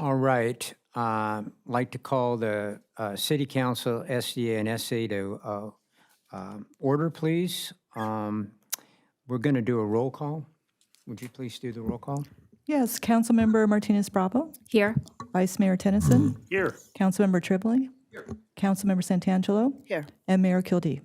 All right. Like to call the City Council, SDA, and SA to order, please. We're going to do a roll call. Would you please do the roll call? Yes, Councilmember Martinez Bravo, Here. Vice Mayor Tennyson, Here. Councilmember Tripoli, Councilmember Santangelo, Here. and Mayor Kildee.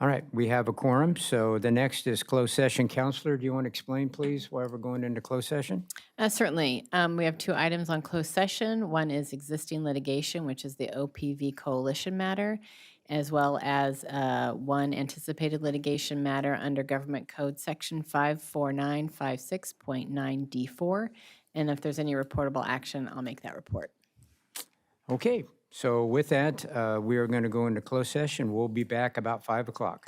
All right, we have a quorum. So the next is closed session. Counselor, do you want to explain, please, why we're going into closed session? Certainly. We have two items on closed session. One is existing litigation, which is the OPV coalition matter, as well as one anticipated litigation matter under Government Code Section 54956.9D4. And if there's any reportable action, I'll make that report. Okay, so with that, we are going to go into closed session. We'll be back about 5 o'clock.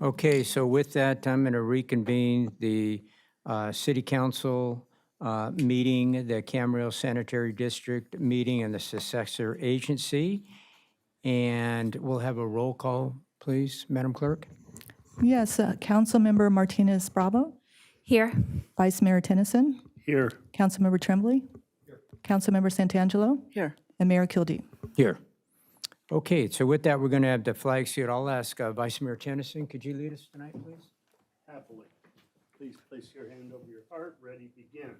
Okay, so with that, I'm going to reconvene the City Council meeting, the Camarillo Sanitary District meeting, and the Successor Agency. And we'll have a roll call, please, Madam Clerk. Yes, Councilmember Martinez Bravo, Here. Vice Mayor Tennyson, Here. Councilmember Tremblay, Councilmember Santangelo, Here. and Mayor Kildee. Here. Okay, so with that, we're going to have the flag salute. I'll ask Vice Mayor Tennyson, could you lead us tonight, please? Happily. Please place your hand over your heart. Ready, begin.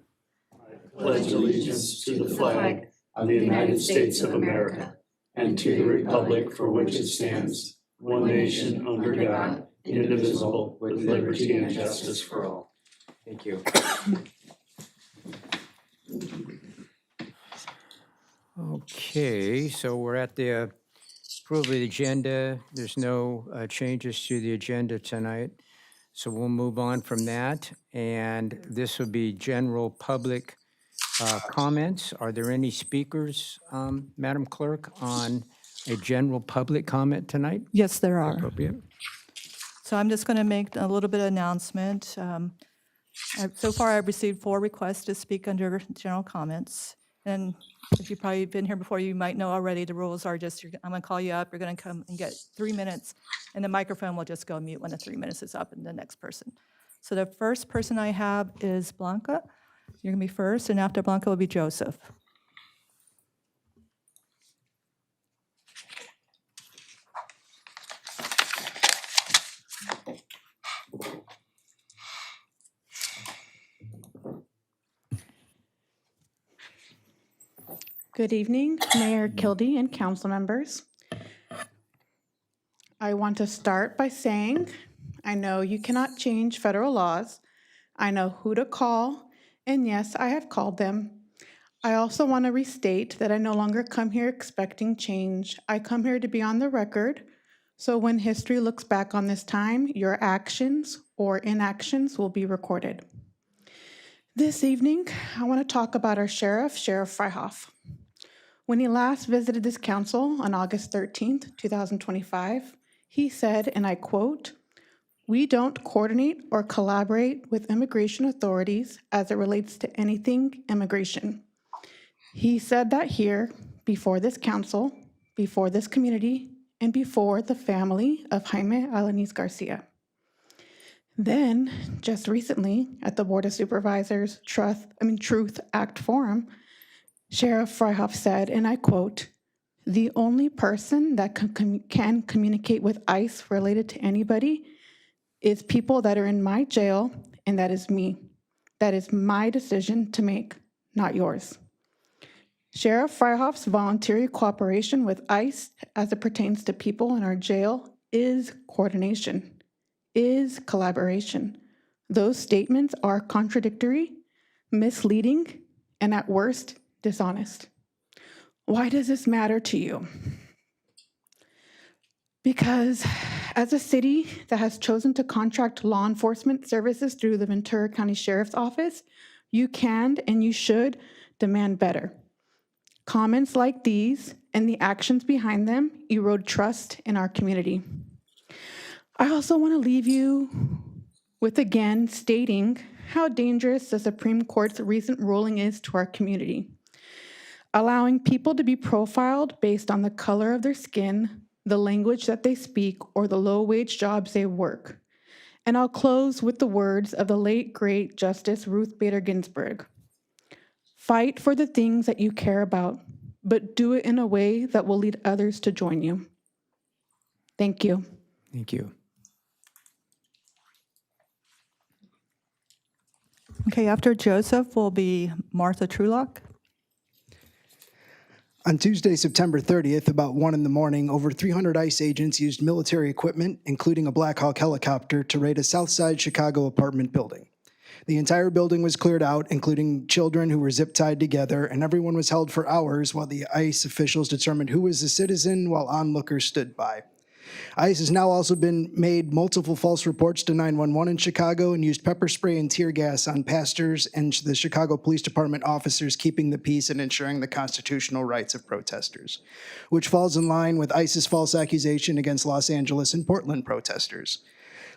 Pledge allegiance to the flag of the United States of America and to the republic for which it stands, one nation under God, indivisible, with liberty and justice for all. Thank you. Okay, so we're at the approval of the agenda. There's no changes to the agenda tonight. So we'll move on from that. And this will be general public comments. Are there any speakers, Madam Clerk, on a general public comment tonight? Yes, there are. Appropriate. So I'm just going to make a little bit of announcement. So far, I've received 4 requests to speak under general comments. And if you've probably been here before, you might know already the rules are just, I'm going to call you up, you're going to come and get 3 minutes, and the microphone will just go mute when the 3 minutes is up, and the next person. So the first person I have is Blanca. You're going to be first, and after Blanca will be Joseph. Good evening, Mayor Kildee and council members. I want to start by saying, I know you cannot change federal laws. I know who to call, and yes, I have called them. I also want to restate that I no longer come here expecting change. I come here to be on the record, so when history looks back on this time, your actions or inactions will be recorded. This evening, I want to talk about our sheriff, Sheriff Freihoff. When he last visited this council on August 13th, 2025, he said, and I quote, "We don't coordinate or collaborate with immigration authorities as it relates to anything immigration." He said that here, before this council, before this community, and before the family of Jaime Alanis Garcia. Then, just recently, at the Board of Supervisors Truth Act Forum, Sheriff Freihoff said, and I quote, "The only person that can communicate with ICE related to anybody is people that are in my jail, and that is me. That is my decision to make, not yours." Sheriff Freihoff's voluntary cooperation with ICE as it pertains to people in our jail is coordination, is collaboration. Those statements are contradictory, misleading, and at worst, dishonest. Why does this matter to you? Because as a city that has chosen to contract law enforcement services through the Ventura County Sheriff's Office, you can and you should demand better. Comments like these and the actions behind them erode trust in our community. I also want to leave you with again stating how dangerous the Supreme Court's recent ruling is to our community. Allowing people to be profiled based on the color of their skin, the language that they speak, or the low-wage jobs they work. And I'll close with the words of the late, great Justice Ruth Bader Ginsburg. "Fight for the things that you care about, but do it in a way that will lead others to join you." Thank you. Thank you. Okay, after Joseph will be Martha Trulock. On Tuesday, September 30th, about 1 in the morning, over 300 ICE agents used military equipment, including a Black Hawk helicopter, to raid a Southside Chicago apartment building. The entire building was cleared out, including children who were zip-tied together, and everyone was held for hours while the ICE officials determined who was a citizen while onlookers stood by. ICE has now also been made multiple false reports to 911 in Chicago and used pepper spray and tear gas on pastors and the Chicago Police Department officers keeping the peace and ensuring the constitutional rights of protesters, which falls in line with ICE's false accusation against Los Angeles and Portland protesters.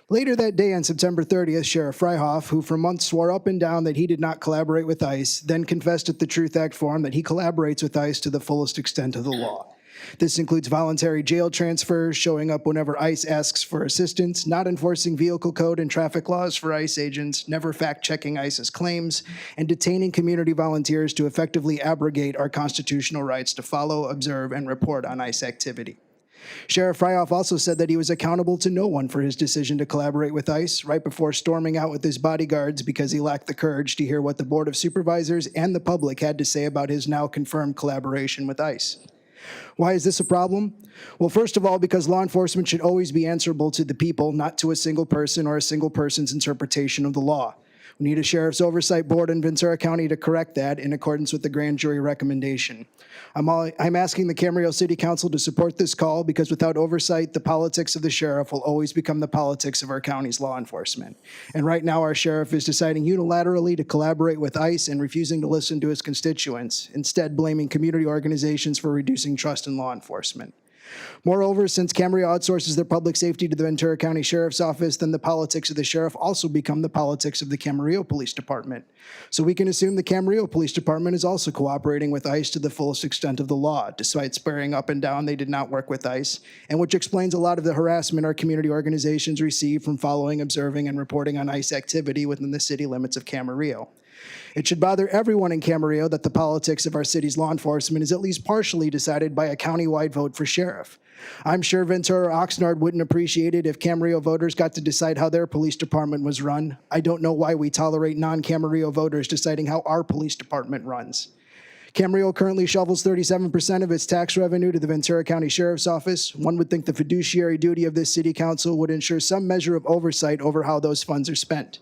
Later that day, on September 30th, Sheriff Freihoff, who for months swore up and down that he did not collaborate with ICE, then confessed at the Truth Act forum that he collaborates with ICE to the fullest extent of the law. This includes voluntary jail transfers, showing up whenever ICE asks for assistance, not enforcing vehicle code and traffic laws for ICE agents, never fact-checking ICE's claims, and detaining community volunteers to effectively abrogate our constitutional rights to follow, observe, and report on ICE activity. Sheriff Freihoff also said that he was accountable to no one for his decision to collaborate with ICE right before storming out with his bodyguards because he lacked the courage to hear what the Board of Supervisors and the public had to say about his now confirmed collaboration with ICE. Why is this a problem? Well, first of all, because law enforcement should always be answerable to the people, not to a single person or a single person's interpretation of the law. We need a Sheriff's Oversight Board in Ventura County to correct that in accordance with the grand jury recommendation. I'm asking the Camarillo City Council to support this call because without oversight, the politics of the sheriff will always become the politics of our county's law enforcement. And right now, our sheriff is deciding unilaterally to collaborate with ICE and refusing to listen to his constituents, instead blaming community organizations for reducing trust in law enforcement. Moreover, since Camarillo outsources their public safety to the Ventura County Sheriff's Office, then the politics of the sheriff also become the politics of the Camarillo Police Department. So we can assume the Camarillo Police Department is also cooperating with ICE to the fullest extent of the law, despite swearing up and down they did not work with ICE, and which explains a lot of the harassment our community organizations receive from following, observing, and reporting on ICE activity within the city limits of Camarillo. It should bother everyone in Camarillo that the politics of our city's law enforcement is at least partially decided by a county-wide vote for sheriff. I'm sure Ventura or Oxnard wouldn't appreciate it if Camarillo voters got to decide how their police department was run. I don't know why we tolerate non-Camarillo voters deciding how our police department runs. Camarillo currently shovels 37% of its tax revenue to the Ventura County Sheriff's Office. One would think the fiduciary duty of this city council would ensure some measure of oversight over how those funds are spent,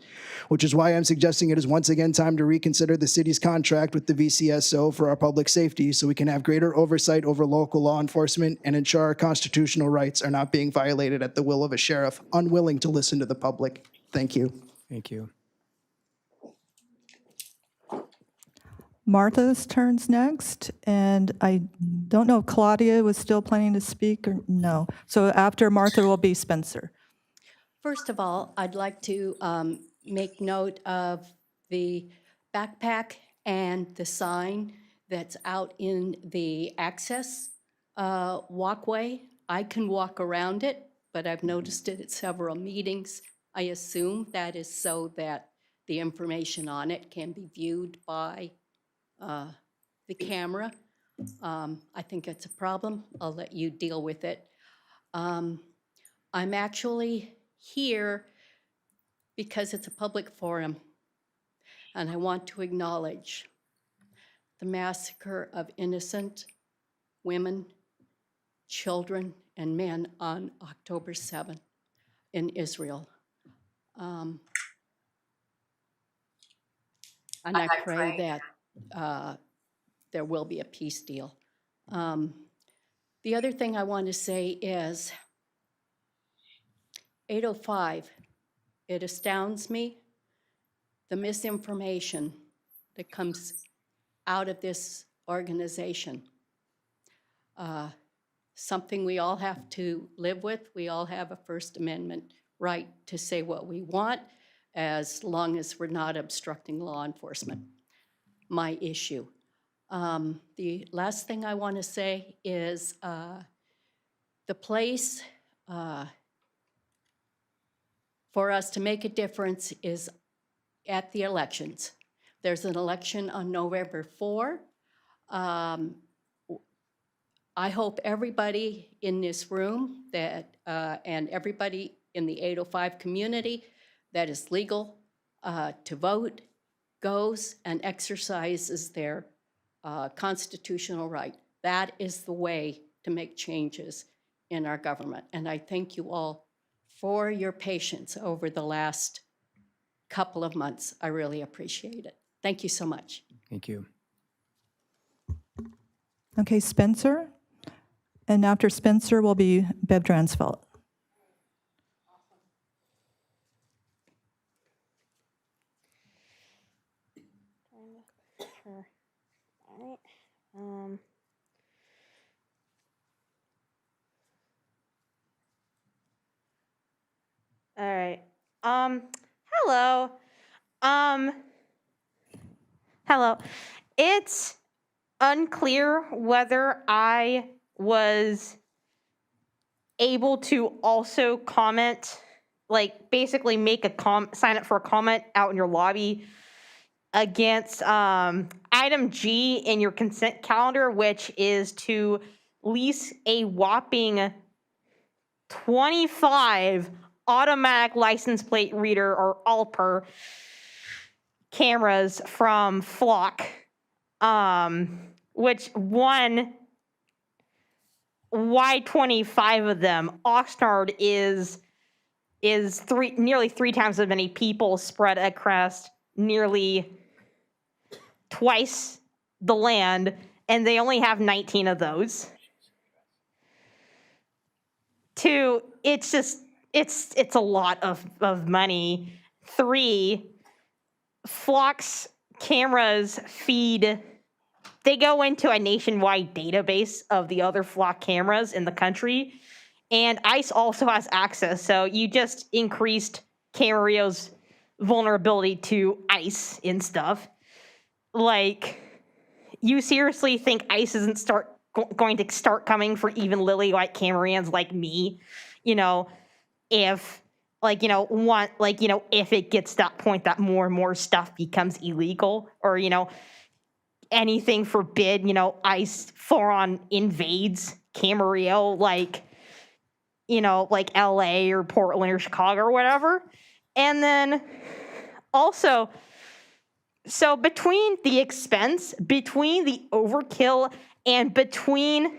which is why I'm suggesting it is once again time to reconsider the city's contract with the VCSO for our public safety so we can have greater oversight over local law enforcement and ensure our constitutional rights are not being violated at the will of a sheriff unwilling to listen to the public. Thank you. Thank you. Martha's turn's next, and I don't know if Claudia was still planning to speak or no. So after Martha will be Spencer. First of all, I'd like to make note of the backpack and the sign that's out in the access walkway. I can walk around it, but I've noticed it at several meetings. I assume that is so that the information on it can be viewed by the camera. I think it's a problem. I'll let you deal with it. I'm actually here because it's a public forum, and I want to acknowledge the massacre of innocent women, children, and men on October 7th in Israel. And I pray that there will be a peace deal. The other thing I want to say is 805, it astounds me, the misinformation that comes out of this organization. Something we all have to live with. We all have a First Amendment right to say what we want as long as we're not obstructing law enforcement. My issue. The last thing I want to say is the place for us to make a difference is at the elections. There's an election on November 4. I hope everybody in this room that and everybody in the 805 community that is legal to vote goes and exercises their constitutional right. That is the way to make changes in our government. And I thank you all for your patience over the last couple of months. I really appreciate it. Thank you so much. Thank you. Okay, Spencer. And after Spencer will be Bev Dransfeld. Sure. All right. All right. Hello. Hello. It's unclear whether I was able to also comment, like basically make a sign up for a comment out in your lobby against item G in your consent calendar, which is to lease a whopping 25 automatic license plate reader or ALPR cameras from Flock, which why 25 of them? Oxnard is nearly 3 times as many people spread across nearly twice the land, and they only have 19 of those. 2, it's a lot of money. 3, Flock's cameras they go into a nationwide database of the other Flock cameras in the country, and ICE also has access, so you just increased Camarillo's vulnerability to ICE and stuff. Like, you seriously think ICE isn't going to start coming for even lily-white Camarians like me? If if it gets to that point that more and more stuff becomes illegal, or anything forbid, ICE full-on invades Camarillo, like LA or Portland or Chicago or whatever. And then also, so between the expense, between the overkill, and between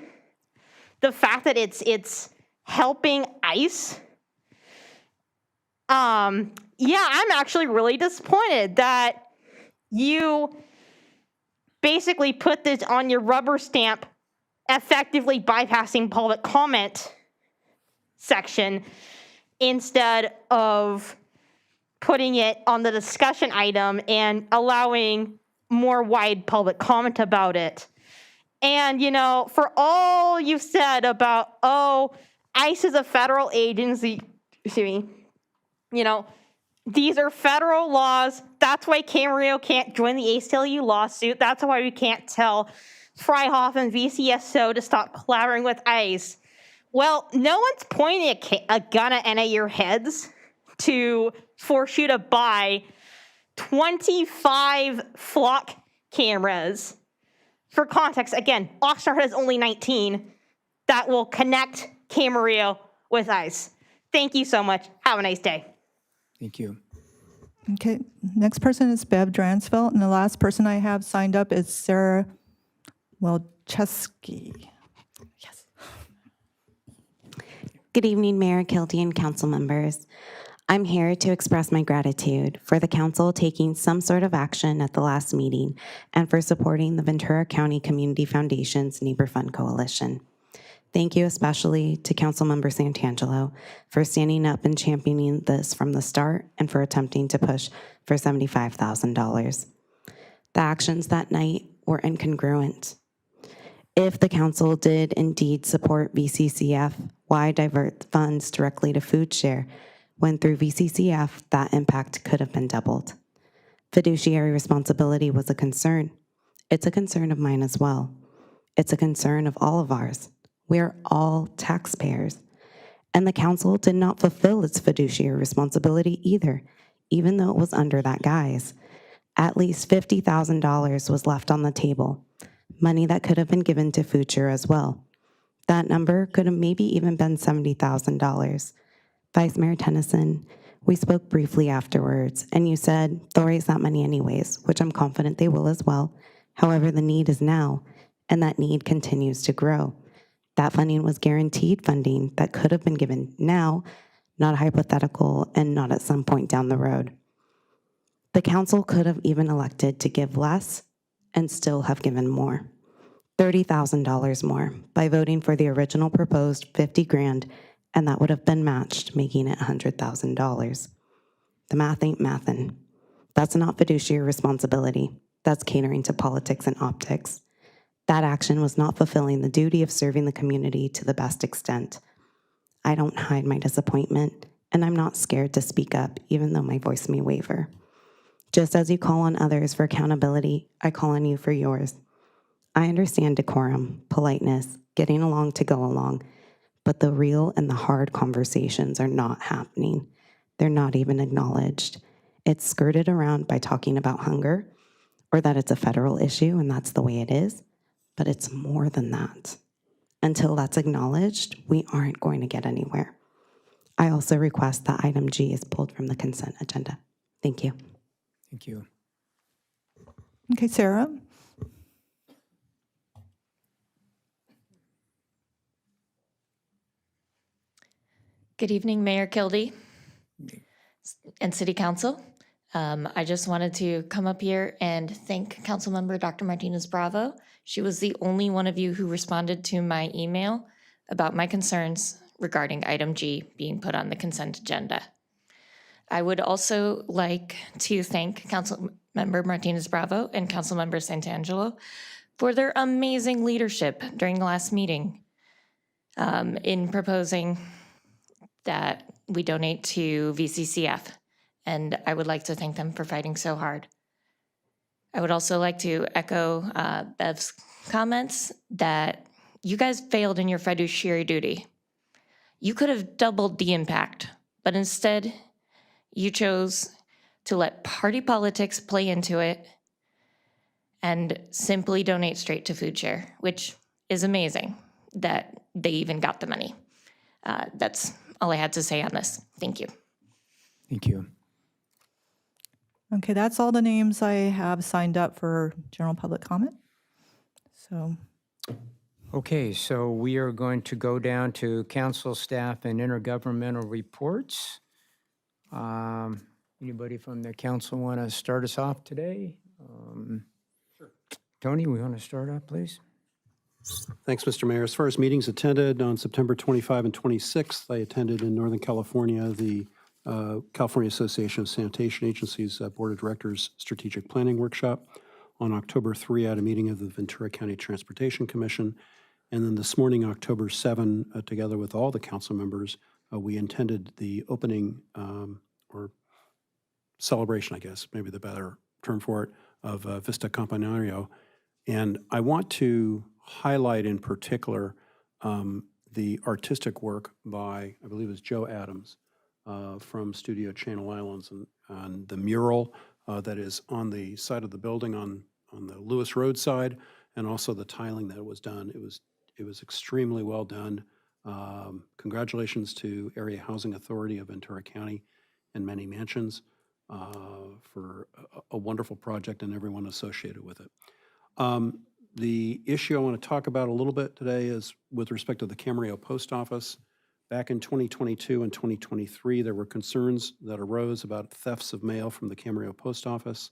the fact that it's helping ICE, I'm actually really disappointed that you basically put this on your rubber stamp, effectively bypassing public comment section instead of putting it on the discussion item and allowing more wide public comment about it. And, for all you've said about, ICE is a federal agency, these are federal laws. That's why Camarillo can't join the ACLU lawsuit. That's why we can't tell Freihoff and VCSO to stop collaborating with ICE. Well, no one's pointing a gun at any of your heads to force you to buy 25 Flock cameras. For context, again, Oxnard has only 19 that will connect Camarillo with ICE. Thank you so much. Have a nice day. Thank you. Okay, next person is Bev Dransfeld, and the last person I have signed up is Sarah Welchesky. Yes. Good evening, Mayor Kilty and council members. I'm here to express my gratitude for the council taking some sort of action at the last meeting and for supporting the Ventura County Community Foundation's Neighbor Fund Coalition. Thank you especially to Councilmember Santangelo for standing up and championing this from the start and for attempting to push for $75,000. The actions that night were incongruent. If the council did indeed support VCCF, why divert funds directly to food share when through VCCF that impact could have been doubled? Fiduciary responsibility was a concern. It's a concern of mine as well. It's a concern of all of ours. We're all taxpayers. And the council did not fulfill its fiduciary responsibility either, even though it was under that guise. At least $50,000 was left on the table, money that could have been given to food share as well. That number could have maybe even been $70,000. Vice Mayor Tennyson, we spoke briefly afterwards, and you said they'll raise that money anyways, which I'm confident they will as well. However, the need is now, and that need continues to grow. That funding was guaranteed funding that could have been given now, not hypothetical and not at some point down the road. The council could have even elected to give less and still have given more. $30,000 more by voting for the original proposed 50 grand, and that would have been matched, making it $100,000. The math ain't mathin'. That's not fiduciary responsibility. That's catering to politics and optics. That action was not fulfilling the duty of serving the community to the best extent. I don't hide my disappointment, and I'm not scared to speak up, even though my voice may waver. Just as you call on others for accountability, I call on you for yours. I understand decorum, politeness, getting along to go along, but the real and the hard conversations are not happening. They're not even acknowledged. It's skirted around by talking about hunger, or that it's a federal issue and that's the way it is, but it's more than that. Until that's acknowledged, we aren't going to get anywhere. I also request that item G is pulled from the consent agenda. Thank you. Thank you. Okay, Sarah? Good evening, Mayor Kildee and City Council. I just wanted to come up here and thank Councilmember Dr. Martinez Bravo. She was the only one of you who responded to my email about my concerns regarding item G being put on the consent agenda. I would also like to thank Councilmember Martinez Bravo and Councilmember Santangelo for their amazing leadership during the last meeting in proposing that we donate to VCCF, and I would like to thank them for fighting so hard. I would also like to echo Bev's comments that you guys failed in your fiduciary duty. You could have doubled the impact, but instead you chose to let party politics play into it and simply donate straight to food share, which is amazing that they even got the money. That's all I had to say on this. Thank you. Thank you. Okay, that's all the names I have signed up for general public comment. So, Okay, so we are going to go down to council staff and intergovernmental reports. Anybody from the council want to start us off today? Sure. Tony, we want to start off, please? Thanks, Mr. Mayor. As far as meetings attended, on September 25 and 26th, I attended in Northern California the California Association of Sanitation Agencies Board of Directors Strategic Planning Workshop. On October 3, I had a meeting of the Ventura County Transportation Commission. And then this morning, October 7, together with all the council members, we attended the opening or celebration, I guess, maybe the better term for it, of Vista Camarillo. And I want to highlight in particular the artistic work by, I believe it was Joe Adams from Studio Channel Islands, and the mural that is on the side of the building on the Lewis Road side, and also the tiling that was done. It was extremely well done. Congratulations to Area Housing Authority of Ventura County and Many Mansions for a wonderful project and everyone associated with it. The issue I want to talk about a little bit today is with respect to the Camarillo Post Office. Back in 2022 and 2023, there were concerns that arose about thefts of mail from the Camarillo Post Office.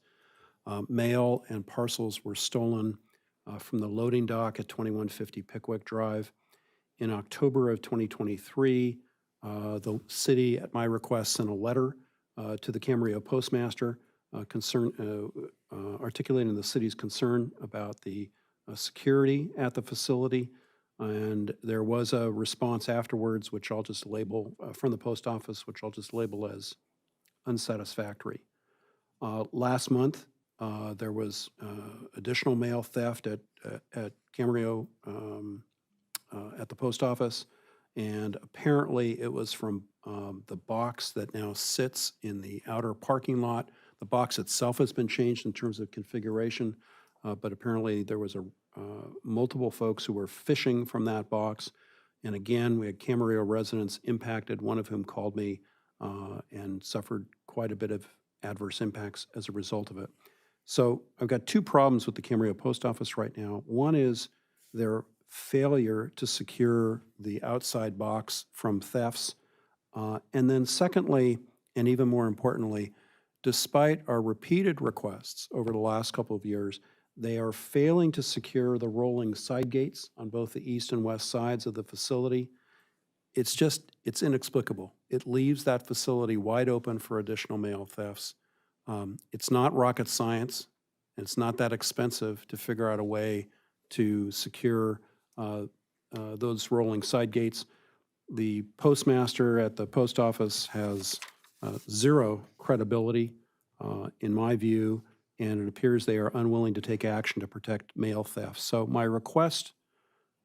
Mail and parcels were stolen from the loading dock at 2150 Pickwick Drive. In October of 2023, the city, at my request, sent a letter to the Camarillo postmaster articulating the city's concern about the security at the facility. And there was a response afterwards, which I'll just label from the post office, which I'll just label as unsatisfactory. Last month, there was additional mail theft at Camarillo at the post office, and apparently it was from the box that now sits in the outer parking lot. The box itself has been changed in terms of configuration, but apparently there was multiple folks who were fishing from that box. And again, we had Camarillo residents impacted, one of whom called me and suffered quite a bit of adverse impacts as a result of it. So I've got two problems with the Camarillo post office right now. One is their failure to secure the outside box from thefts. And then secondly, and even more importantly, despite our repeated requests over the last couple of years, they are failing to secure the rolling side gates on both the east and west sides of the facility. It's inexplicable. It leaves that facility wide open for additional mail thefts. It's not rocket science. It's not that expensive to figure out a way to secure those rolling side gates. The postmaster at the post office has zero credibility, in my view, and it appears they are unwilling to take action to protect mail theft. So my request,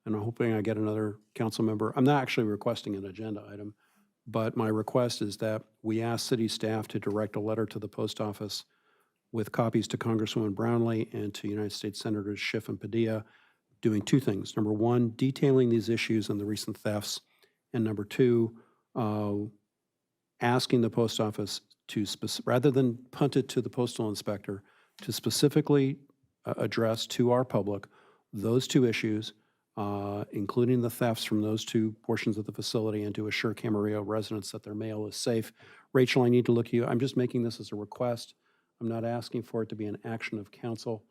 and I'm hoping I get another council member, I'm not actually requesting an agenda item, but my request is that we ask city staff to direct a letter to the post office with copies to Congresswoman Brownlee and to United States Senators Schiff and Padilla, doing two things. Number one, detailing these issues and the recent thefts, and number two, asking the post office to, rather than punt it to the postal inspector, to specifically address to our public those two issues, including the thefts from those two portions of the facility, and to assure Camarillo residents that their mail is safe. Rachel, I need to look at you. I'm just making this as a request. I'm not asking for it to be an action of council.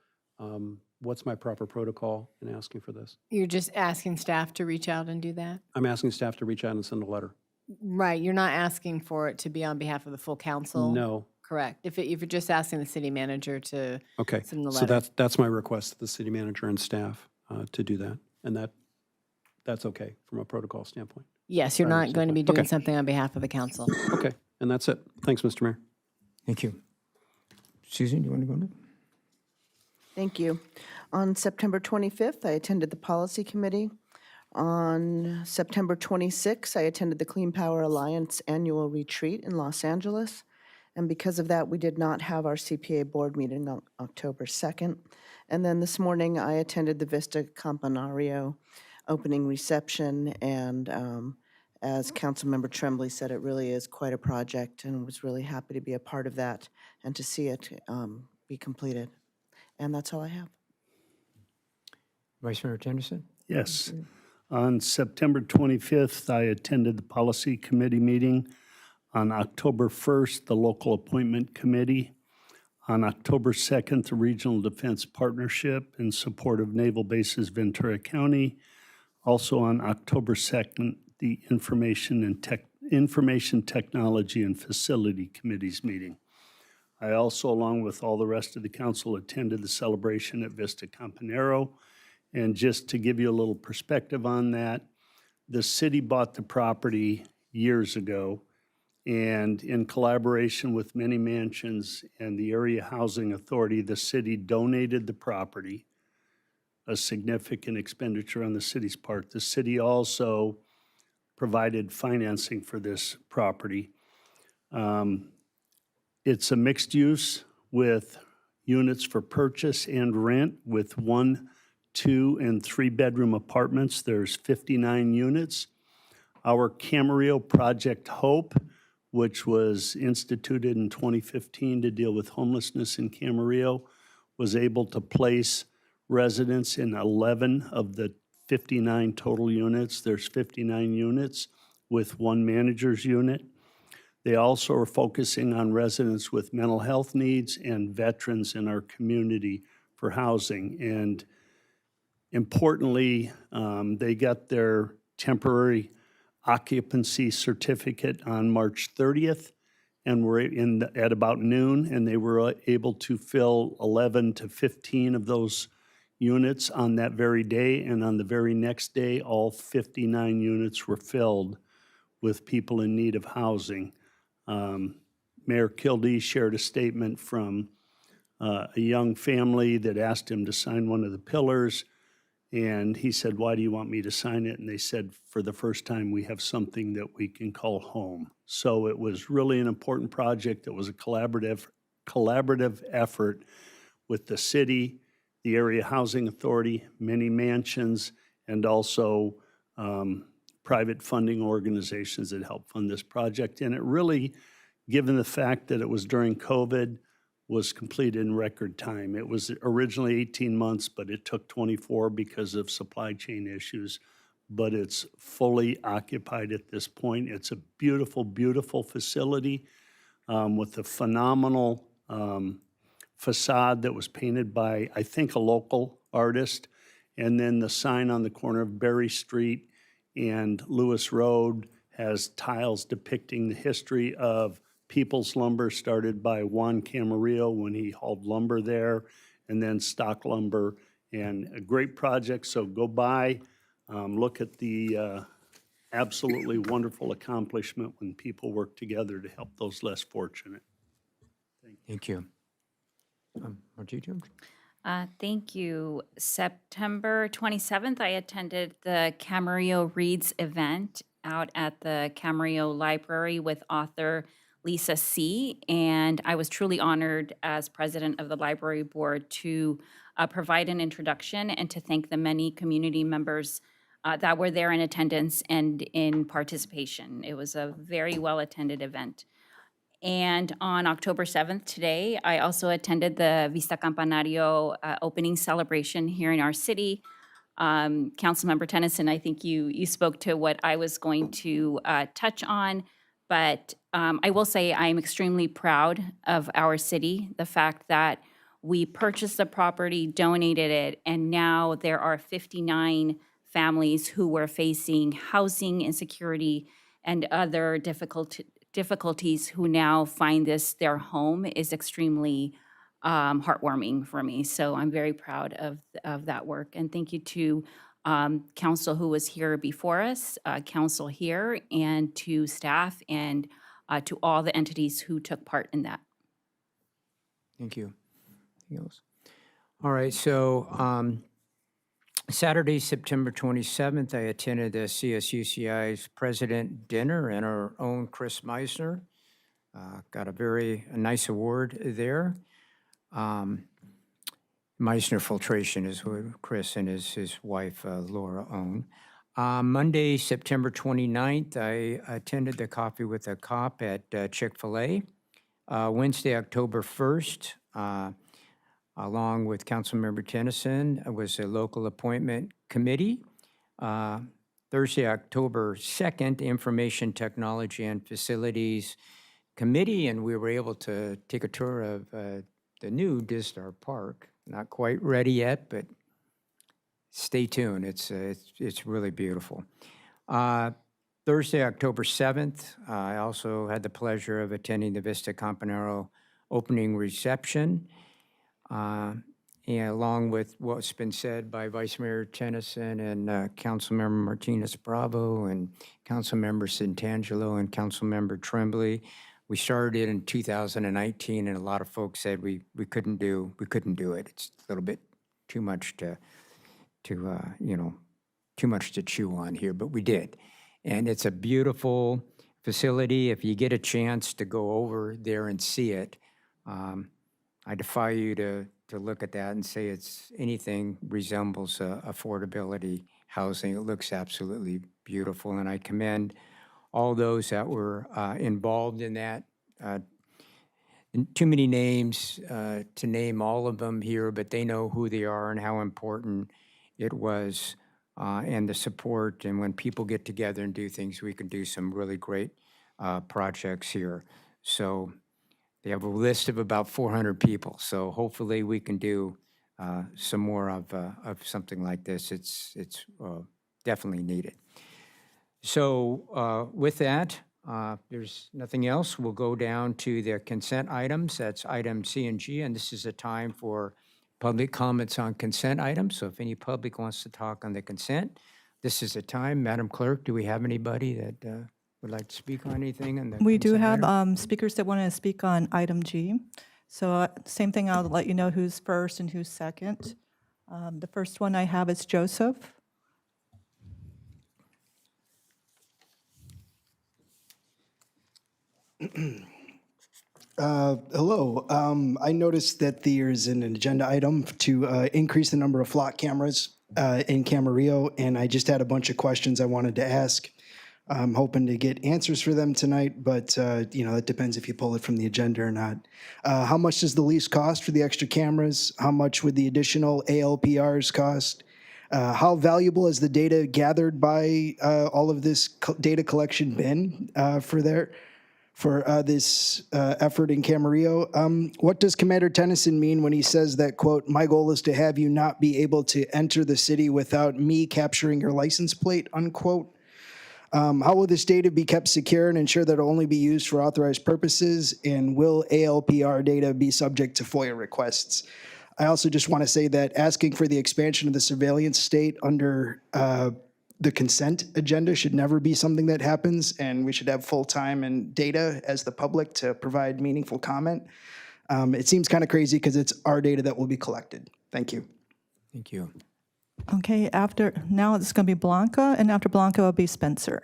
What's my proper protocol in asking for this? You're just asking staff to reach out and do that? I'm asking staff to reach out and send a letter. Right, you're not asking for it to be on behalf of the full council? No. Correct. If you're just asking the city manager to Okay. send the So letter. that's my request to the city manager and staff to do that. And that's okay from a protocol standpoint. Yes, you're Prior not going to be standpoint. doing Okay. something on behalf of the council. Okay, and that's it. Thanks, Mr. Mayor. Thank you. Susan, you want to go next? Thank you. On September 25th, I attended the Policy Committee. On September 26th, I attended the Clean Power Alliance Annual Retreat in Los Angeles. And because of that, we did not have our CPA board meeting on October 2nd. And then this morning, I attended the Vista Camarillo opening reception. And as Councilmember Tremblay said, it really is quite a project, and was really happy to be a part of that and to see it be completed. And that's all I have. Vice Mayor Tennyson? Yes. On September 25th, I attended the Policy Committee meeting. On October 1st, the Local Appointment Committee. On October 2nd, the Regional Defense Partnership in support of Naval Bases Ventura County. Also on October 2nd, the Information Technology and Facility Committees meeting. I also, along with all the rest of the council, attended the celebration at Vista Camarillo. And just to give you a little perspective on that, the city bought the property years ago, and in collaboration with many mansions and the Area Housing Authority, the city donated the property, a significant expenditure on the city's part. The city also provided financing for this property. It's a mixed use with units for purchase and rent with 1-, 2-, and 3-bedroom apartments. There's 59 units. Our Camarillo Project Hope, which was instituted in 2015 to deal with homelessness in Camarillo, was able to place residents in 11 of the 59 total units. There's 59 units with 1 manager's unit. They also are focusing on residents with mental health needs and veterans in our community for housing. And importantly, they got their temporary occupancy certificate on March 30th, and were at about noon, and they were able to fill 11 to 15 of those units on that very day. And on the very next day, all 59 units were filled with people in need of housing. Mayor Kildee shared a statement from a young family that asked him to sign one of the pillars. And he said, "Why do you want me to sign it?" And they said, "For the first time, we have something that we can call home." So it was really an important project. It was a collaborative effort with the city, the Area Housing Authority, many mansions, and also private funding organizations that help fund this project. And it really, given the fact that it was during COVID, was completed in record time. It was originally 18 months, but it took 24 because of supply chain issues. But it's fully occupied at this point. It's a beautiful, beautiful facility. with a phenomenal facade that was painted by, I think, a local artist. And then the sign on the corner of Berry Street and Lewis Road has tiles depicting the history of People's Lumber, started by Juan Camarillo when he hauled lumber there, and then stock lumber. And a great project, so go by, look at the absolutely wonderful accomplishment when people work together to help those less fortunate. Thank you. Margito? Thank you. September 27th, I attended the Camarillo Reads event out at the Camarillo Library with author Lisa C. And I was truly honored as president of the library board to provide an introduction and to thank the many community members that were there in attendance and in participation. It was a very well-attended event. And on October 7th, today, I also attended the Vista Campanario opening celebration here in our city. Councilmember Tennyson, I think you spoke to what I was going to touch on, but I will say I'm extremely proud of our city, the fact that we purchased the property, donated it, and now there are 59 families who were facing housing insecurity and other difficulties who now find this their home is extremely heartwarming for me. So I'm very proud of that work. And thank you to council who was here before us, council here, and to staff, and to all the entities who took part in that. Thank you. Anything else? All right, so Saturday, September 27th, I attended the CSUCI's President Dinner and our own Chris Meisner. Got a nice award there. Meisner Filtration is who Chris and his wife Laura own. Monday, September 29th, I attended the Coffee with a Cop at Chick-fil-A. Wednesday, October 1st, along with Councilmember Tennyson, was a local appointment committee. Thursday, October 2nd, Information Technology and Facilities Committee, and we were able to take a tour of the new Distar Park. Not quite ready yet, but stay tuned. It's really beautiful. Thursday, October 7th, I also had the pleasure of attending the Vista Campanaro opening reception. And along with what's been said by Vice Mayor Tennyson and Councilmember Martinez-Bravo and Councilmember Santangelo and Councilmember Tremblay, we started it in 2019, and a lot of folks said we couldn't do it. It's a little bit too much to chew on here, but we did. And it's a beautiful facility. If you get a chance to go over there and see it, I defy you to look at that and say it's anything resembles affordability housing. It looks absolutely beautiful, and I commend all those that were involved in that. Too many names to name all of them here, but they know who they are and how important it was, and the support. And when people get together and do things, we can do some really great projects here. So they have a list of about 400 people. So hopefully we can do some more of something like this. It's definitely needed. So with that, there's nothing else. We'll go down to the consent items. That's item C and G, and this is a time for public comments on consent items. So if any public wants to talk on the consent, this is the time. Madam Clerk, do we have anybody that would like to speak on anything? On the We do consent have item? speakers that want to speak on item G. So same thing, I'll let you know who's first and who's second. The first one I have is Joseph. Hello. I noticed that there's an agenda item to increase the number of flock cameras in Camarillo, and I just had a bunch of questions I wanted to ask. I'm hoping to get answers for them tonight, but that depends if you pull it from the agenda or not. How much does the lease cost for the extra cameras? How much would the additional ALPRs cost? How valuable has the data gathered by all of this data collection been for for this effort in Camarillo. What does Commander Tennyson mean when he says that, quote, "My goal is to have you not be able to enter the city without me capturing your license plate," unquote? How will this data be kept secure and ensure that it will only be used for authorized purposes? And will ALPR data be subject to FOIA requests? I also just want to say that asking for the expansion of the surveillance state under the consent agenda should never be something that happens, and we should have full time and data as the public to provide meaningful comment. It seems kind of crazy because it's our data that will be collected. Thank you. Thank you. Okay, now it's going to be Blanca, and after Blanca will be Spencer.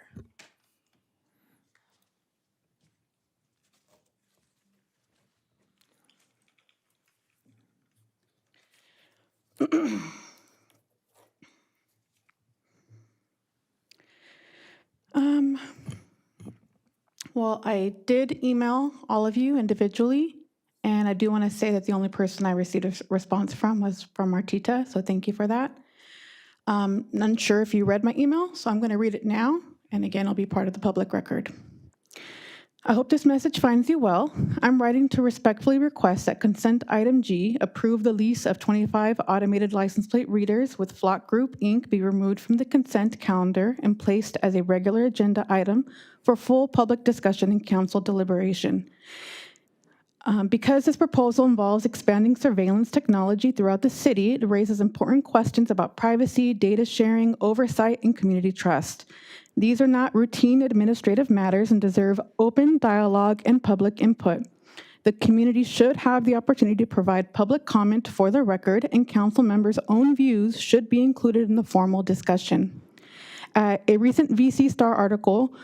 Well, I did email all of you individually, and I do want to say that the only person I received a response from was from Martita, so thank you for that. Unsure if you read my email, so I'm going to read it now, and again, it'll be part of the public record. I hope this message finds you well. I'm writing to respectfully request that consent item G approve the lease of 25 automated license plate readers with Flock Group, Inc. be removed from the consent calendar and placed as a regular agenda item for full public discussion and council deliberation. Because this proposal involves expanding surveillance technology throughout the city, it raises important questions about privacy, data sharing, oversight, and community trust. These are not routine administrative matters and deserve open dialogue and public input. The community should have the opportunity to provide public comment for the record, and council members' own views should be included in the formal discussion. A recent VC Star article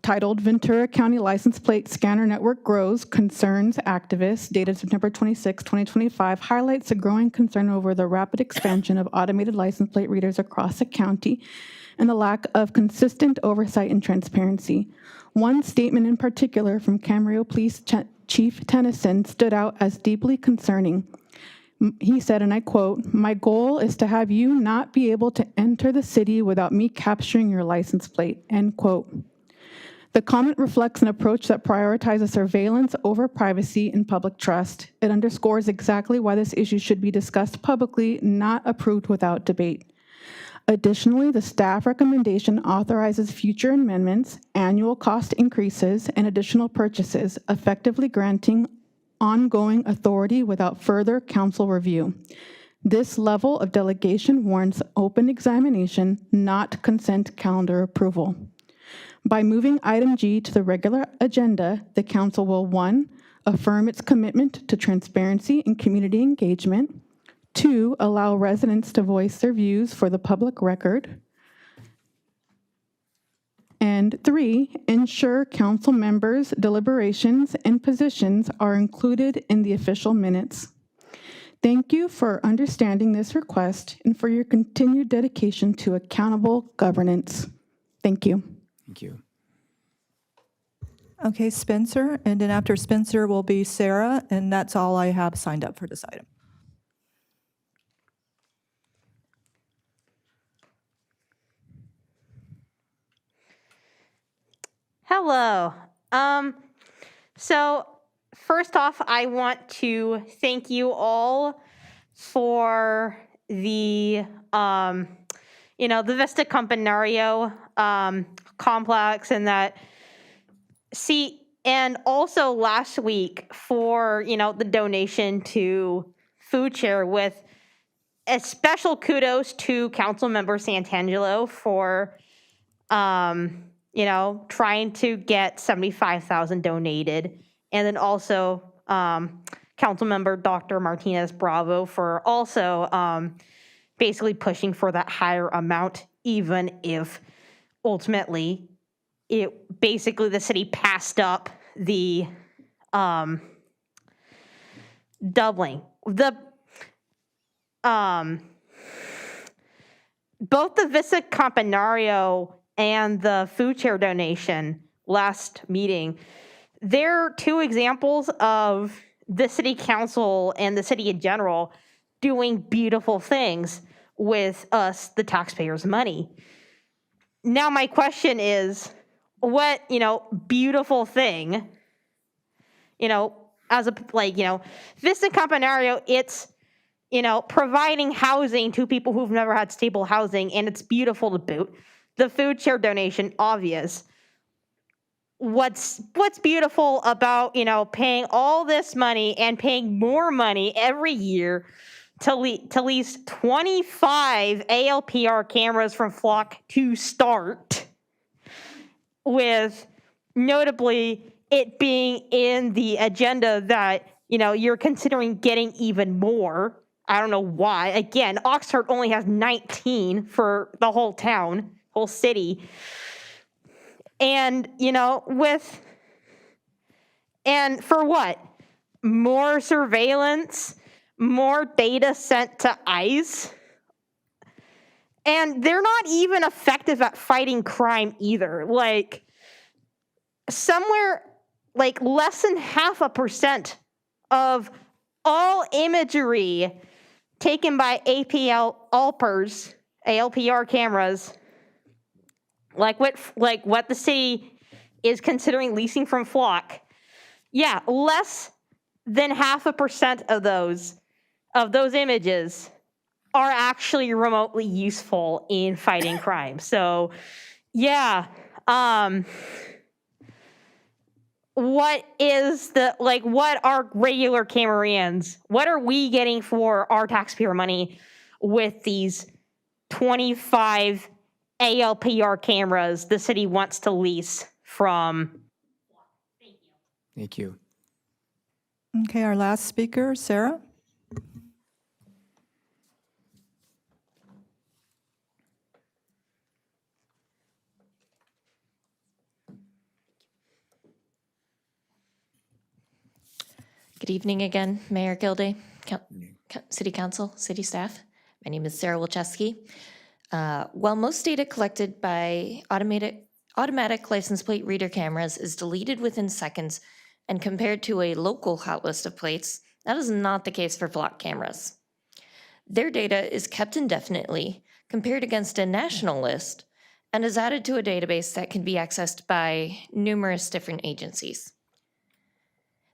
titled "Ventura County License Plate Scanner Network Grows, Concerns Activists," dated September 26, 2025, highlights a growing concern over the rapid expansion of automated license plate readers across the county and the lack of consistent oversight and transparency. One statement in particular from Camarillo Police Chief Tennyson stood out as deeply concerning. He said, and I quote, "My goal is to have you not be able to enter the city without me capturing your license plate," end quote. The comment reflects an approach that prioritizes surveillance over privacy and public trust. It underscores exactly why this issue should be discussed publicly, not approved without debate. Additionally, the staff recommendation authorizes future amendments, annual cost increases, and additional purchases, effectively granting ongoing authority without further council review. This level of delegation warrants open examination, not consent calendar approval. By moving item G to the regular agenda, the council will 1, affirm its commitment to transparency and community engagement, 2, allow residents to voice their views for the public record, and 3, ensure council members' deliberations and positions are included in the official minutes. Thank you for understanding this request and for your continued dedication to accountable governance. Thank you. Thank you. Okay, Spencer, and then after Spencer will be Sarah, and that's all I have signed up for this item. Hello. So first off, I want to thank you all for the, the Vista Camarillo complex and that. And also last week for, the donation to Food Share with a special kudos to Councilmember Santangelo for, trying to get $75,000 donated. And then also Councilmember Dr. Martinez Bravo for also basically pushing for that higher amount, even if ultimately the city passed up the doubling. Both the Vista Camarillo and the food share donation last meeting, they're two examples of the city council and the city in general doing beautiful things with us, the taxpayers' money. Now my question is, beautiful thing. As a, Vista Campanario, it's, providing housing to people who've never had stable housing, and it's beautiful to boot. The food share donation, obvious. What's beautiful about, paying all this money and paying more money every year to lease 25 ALPR cameras from Flock to start, with notably it being in the agenda that, you're considering getting even more. I don't know why. Again, Oxford only has 19 for the whole town, whole city. And, and for what? More surveillance, more data sent to ICE. And they're not even effective at fighting crime either. Somewhere less than 0.5% of all imagery taken by ALPR cameras, what the city is considering leasing from Flock. Yeah, less than 0.5% of those images are actually remotely useful in fighting crime. So, yeah, what are regular Camarians? What are we getting for our taxpayer money with these 25 ALPR cameras the city wants to lease from? Thank you. Okay, our last speaker, Sarah. Good evening again, Mayor Gilday, City Council, City staff. My name is Sarah Wilczewski. While most data collected by automatic license plate reader cameras is deleted within seconds and compared to a local hot list of plates, that is not the case for Flock cameras. Their data is kept indefinitely, compared against a national list, and is added to a database that can be accessed by numerous different agencies.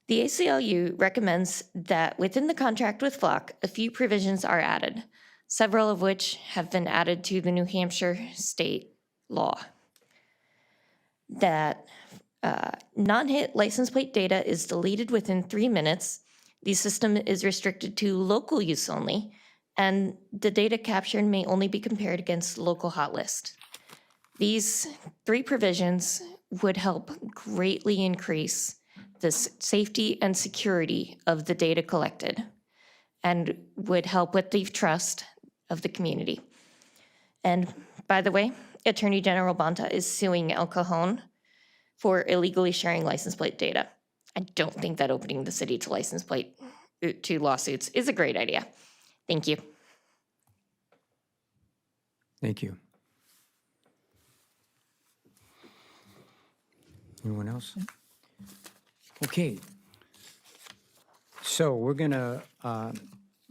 The ACLU recommends that within the contract with Flock, a few provisions are added, several of which have been added to the New Hampshire state law. That non-hit license plate data is deleted within 3 minutes. The system is restricted to local use only, and the data captured may only be compared against local hot list. These 3 provisions would help greatly increase the safety and security of the data collected, and would help with the trust of the community. And by the way, Attorney General Bonta is suing El Cajon for illegally sharing license plate data. I don't think that opening the city to license plate to lawsuits is a great idea. Thank you. Thank you. Anyone else? Okay. So we're going to,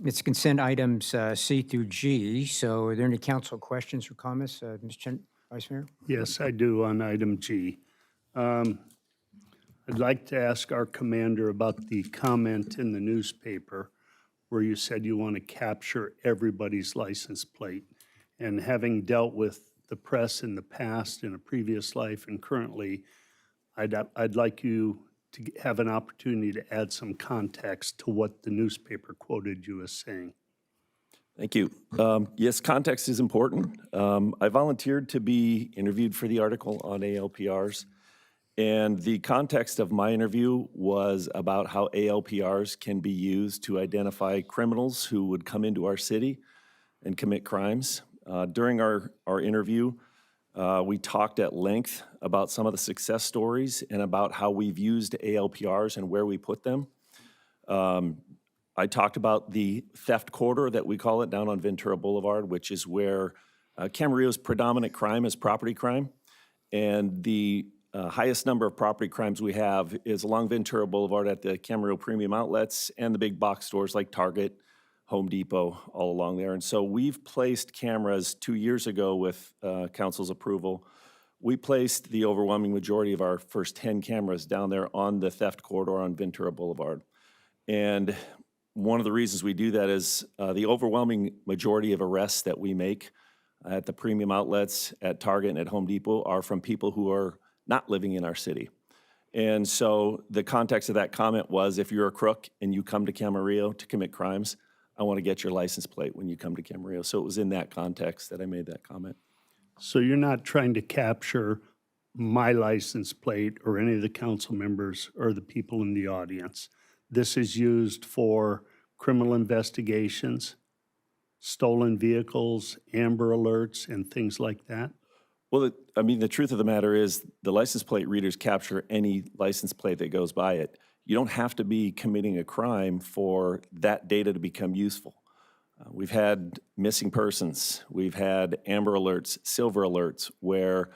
it's consent items C through G. So are there any council questions or comments? Mr. Vice Mayor? Yes, I do on item G. I'd like to ask our commander about the comment in the newspaper where you said you want to capture everybody's license plate. And having dealt with the press in the past, in a previous life, and currently, I'd like you to have an opportunity to add some context to what the newspaper quoted you as saying. Thank you. Yes, context is important. I volunteered to be interviewed for the article on ALPRs, and the context of my interview was about how ALPRs can be used to identify criminals who would come into our city and commit crimes. During our interview, we talked at length about some of the success stories and about how we've used ALPRs and where we put them. I talked about the theft corridor that we call it down on Ventura Boulevard, which is where Camarillo's predominant crime is property crime. And the highest number of property crimes we have is along Ventura Boulevard at the Camarillo Premium Outlets and the big box stores like Target, Home Depot, all along there. And so we've placed cameras 2 years ago with council's approval We placed the overwhelming majority of our first 10 cameras down there on the theft corridor on Ventura Boulevard. And one of the reasons we do that is the overwhelming majority of arrests that we make at the premium outlets, at Target and at Home Depot are from people who are not living in our city. And so the context of that comment was, if you're a crook and you come to Camarillo to commit crimes, I want to get your license plate when you come to Camarillo. So it was in that context that I made that comment. So you're not trying to capture my license plate or any of the council members or the people in the audience. This is used for criminal investigations, stolen vehicles, Amber Alerts, and things like that? Well, the truth of the matter is the license plate readers capture any license plate that goes by it. You don't have to be committing a crime for that data to become useful. We've had missing persons. We've had Amber Alerts, Silver Alerts, where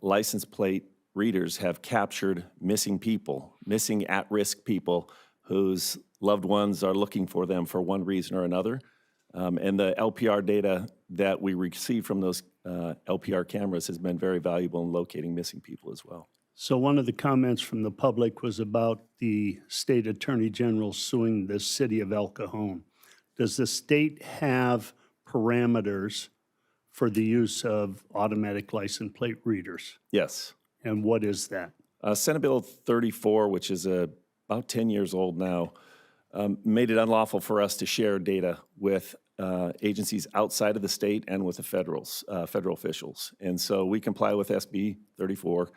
license plate readers have captured missing people, missing at-risk people whose loved ones are looking for them for one reason or another. And the LPR data that we receive from those LPR cameras has been very valuable in locating missing people as well. So one of the comments from the public was about the state attorney general suing the city of El Cajon. Does the state have parameters for the use of automatic license plate readers? Yes. And what is that? Senate Bill 34, which is about 10 years old now, made it unlawful for us to share data with agencies outside of the state and with the federal officials. And so we comply with SB 34.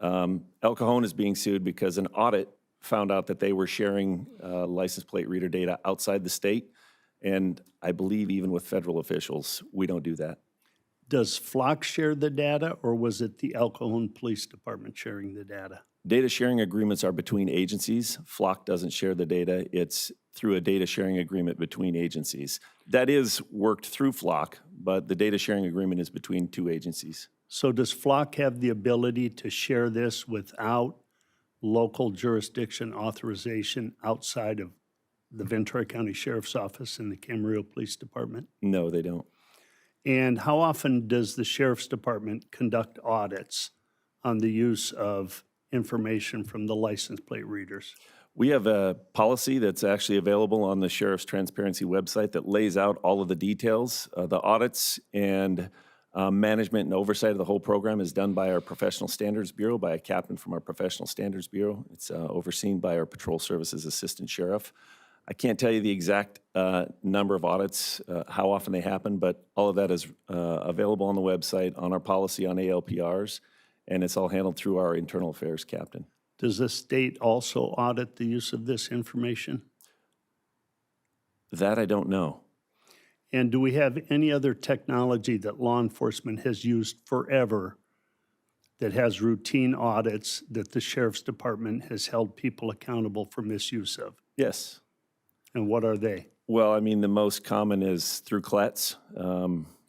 El Cajon is being sued because an audit found out that they were sharing license plate reader data outside the state. And I believe even with federal officials, we don't do that. Does Flock share the data, or was it the El Cajon Police Department sharing the data? Data sharing agreements are between agencies. Flock doesn't share the data. It's through a data sharing agreement between agencies. That is worked through Flock, but the data sharing agreement is between two agencies. So does Flock have the ability to share this without local jurisdiction authorization outside of the Ventura County Sheriff's Office and the Camarillo Police Department? No, they don't. And how often does the Sheriff's Department conduct audits on the use of information from the license plate readers? We have a policy that's actually available on the Sheriff's Transparency website that lays out all of the details. The audits and management and oversight of the whole program is done by our Professional Standards Bureau, by a captain from our Professional Standards Bureau. It's overseen by our Patrol Services Assistant Sheriff. I can't tell you the exact number of audits, how often they happen, but all of that is available on the website, on our policy on ALPRs, and it's all handled through our internal affairs captain. Does the state also audit the use of this information? That I don't know. And do we have any other technology that law enforcement has used forever that has routine audits that the Sheriff's Department has held people accountable for misuse of? Yes. And what are they? Well, the most common is through CLETS.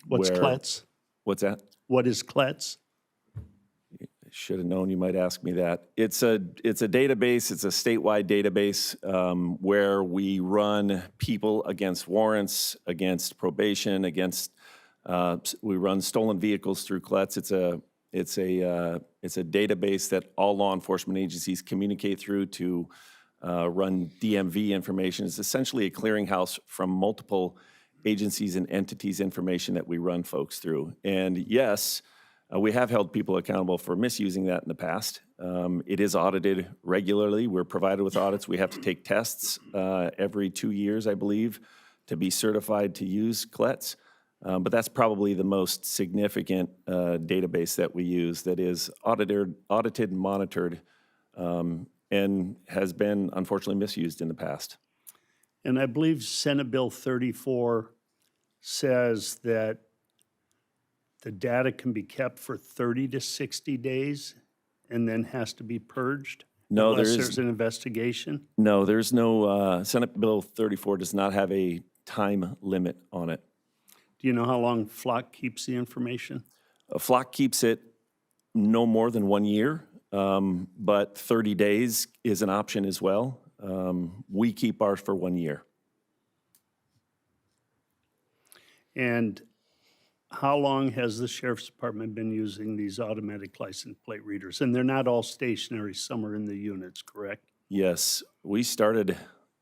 What's CLETS? What's that? What is CLETS? Should have known you might ask me that. It's a database, it's a statewide database where we run people against warrants, against probation, we run stolen vehicles through CLETS. It's a database that all law enforcement agencies communicate through to run DMV information. It's essentially a clearinghouse from multiple agencies and entities' information that we run folks through. And yes, we have held people accountable for misusing that in the past. It is audited regularly. We're provided with audits. We have to take tests every 2 years, I believe, to be certified to use CLETS. But that's probably the most significant database that we use that is audited and monitored and has been unfortunately misused in the past. And I believe Senate Bill 34 says that the data can be kept for 30 to 60 days and then has to be purged? No, unless there's an investigation? No, there's no, Senate Bill 34 does not have a time limit on it. Do you know how long Flock keeps the information? Flock keeps it no more than 1 year, but 30 days is an option as well. We keep ours for 1 year. And How long has the sheriff's department been using these automatic license plate readers? And they're not all stationary, some are in the units, correct? Yes, we started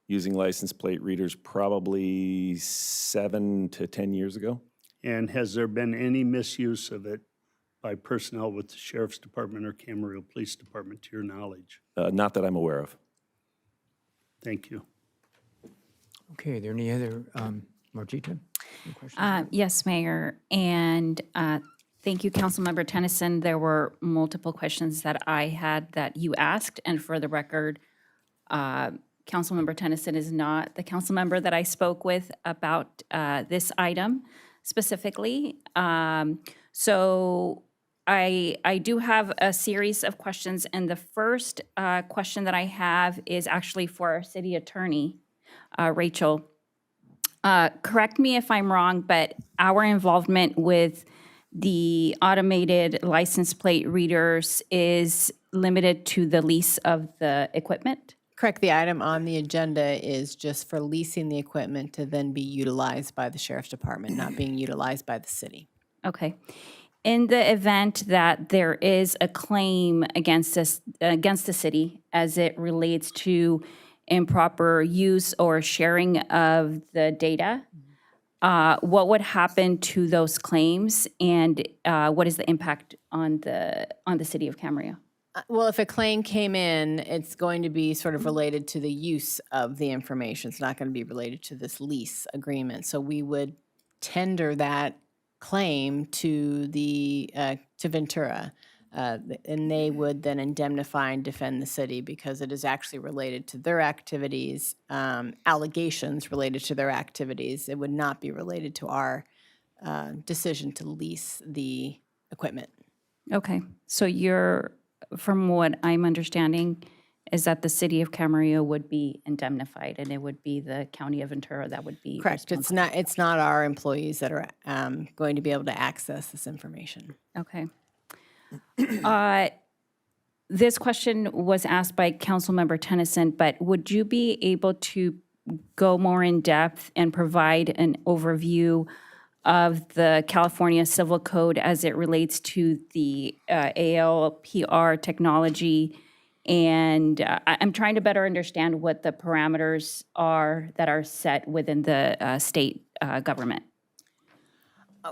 using license plate readers probably 7 to 10 years ago. And has there been any misuse of it by personnel with the sheriff's department or Camarillo Police Department, to your knowledge? Not that I'm aware of. Thank you. Okay, are there any other, Margita? Any questions? Yes, Mayor, and thank you, Councilmember Tennyson. There were multiple questions that I had that you asked, and for the record, Councilmember Tennyson is not the council member that I spoke with about this item specifically. So I do have a series of questions, and the first question that I have is actually for our city attorney, Rachel. Correct me if I'm wrong, but our involvement with the automated license plate readers is limited to the lease of the equipment? Correct, the item on the agenda is just for leasing the equipment to then be utilized by the sheriff's department, not being utilized by the city. Okay. In the event that there is a claim against us, against the city as it relates to improper use or sharing of the data, what would happen to those claims, and what is the impact on the city of Camarillo? Well, if a claim came in, it's going to be sort of related to the use of the information. It's not going to be related to this lease agreement. So we would tender that claim to to Ventura, and they would then indemnify and defend the city because it is actually related to their activities, allegations related to their activities. It would not be related to our decision to lease the equipment. Okay, so from what I'm understanding, is that the city of Camarillo would be indemnified, and it would be the county of Ventura that would be Correct. responsible. It's not our employees that are going to be able to access this information. Okay. This question was asked by Councilmember Tennyson, but would you be able to go more in depth and provide an overview of the California Civil Code as it relates to the ALPR technology? And I'm trying to better understand what the parameters are that are set within the state government.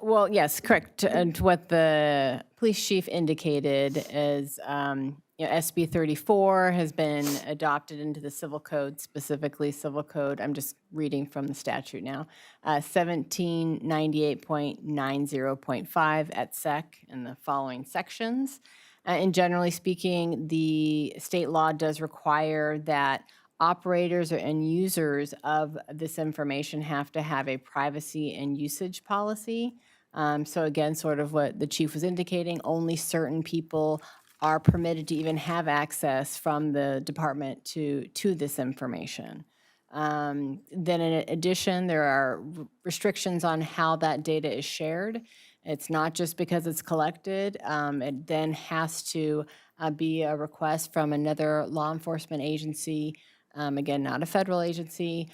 Well, yes, correct. And what the police chief indicated is, SB 34 has been adopted into the civil code, specifically civil code. I'm just reading from the statute now. 1798.90.5 at sec in the following sections. And generally speaking, the state law does require that operators or end users of this information have to have a privacy and usage policy. So again, sort of what the chief was indicating, only certain people are permitted to even have access from the department to this information. Then in addition, there are restrictions on how that data is shared. It's not just because it's collected. It then has to be a request from another law enforcement agency, again, not a federal agency,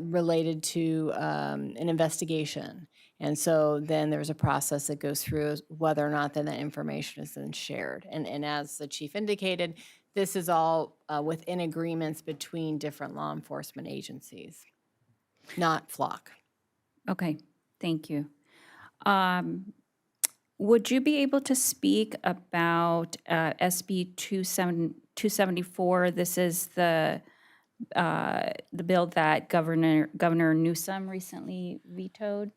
related to an investigation. And so then there's a process that goes through whether or not then that information is then shared. And as the chief indicated, this is all within agreements between different law enforcement agencies, not Flock. Okay, thank you. Would you be able to speak about SB 274? This is the bill that Governor Newsom recently vetoed.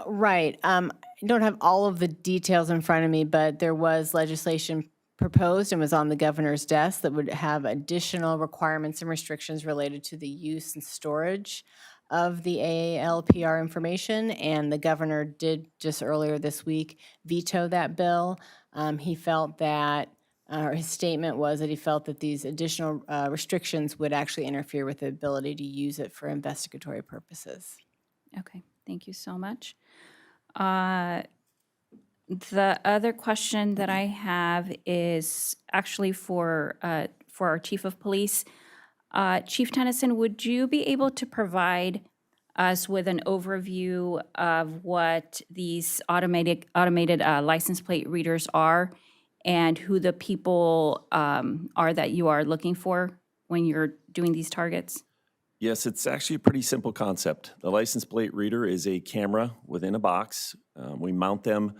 Right. I don't have all of the details in front of me, but there was legislation proposed and was on the governor's desk that would have additional requirements and restrictions related to the use and storage of the AALPR information, and the governor did just earlier this week veto that bill. He felt that, or his statement was that he felt that these additional restrictions would actually interfere with the ability to use it for investigatory purposes. Okay, thank you so much. The other question that I have is actually for our chief of police. Chief Tennyson, would you be able to provide us with an overview of what these automated license plate readers are and who the people are that you are looking for when you're doing these targets? Yes, it's actually a pretty simple concept. The license plate reader is a camera within a box. We mount them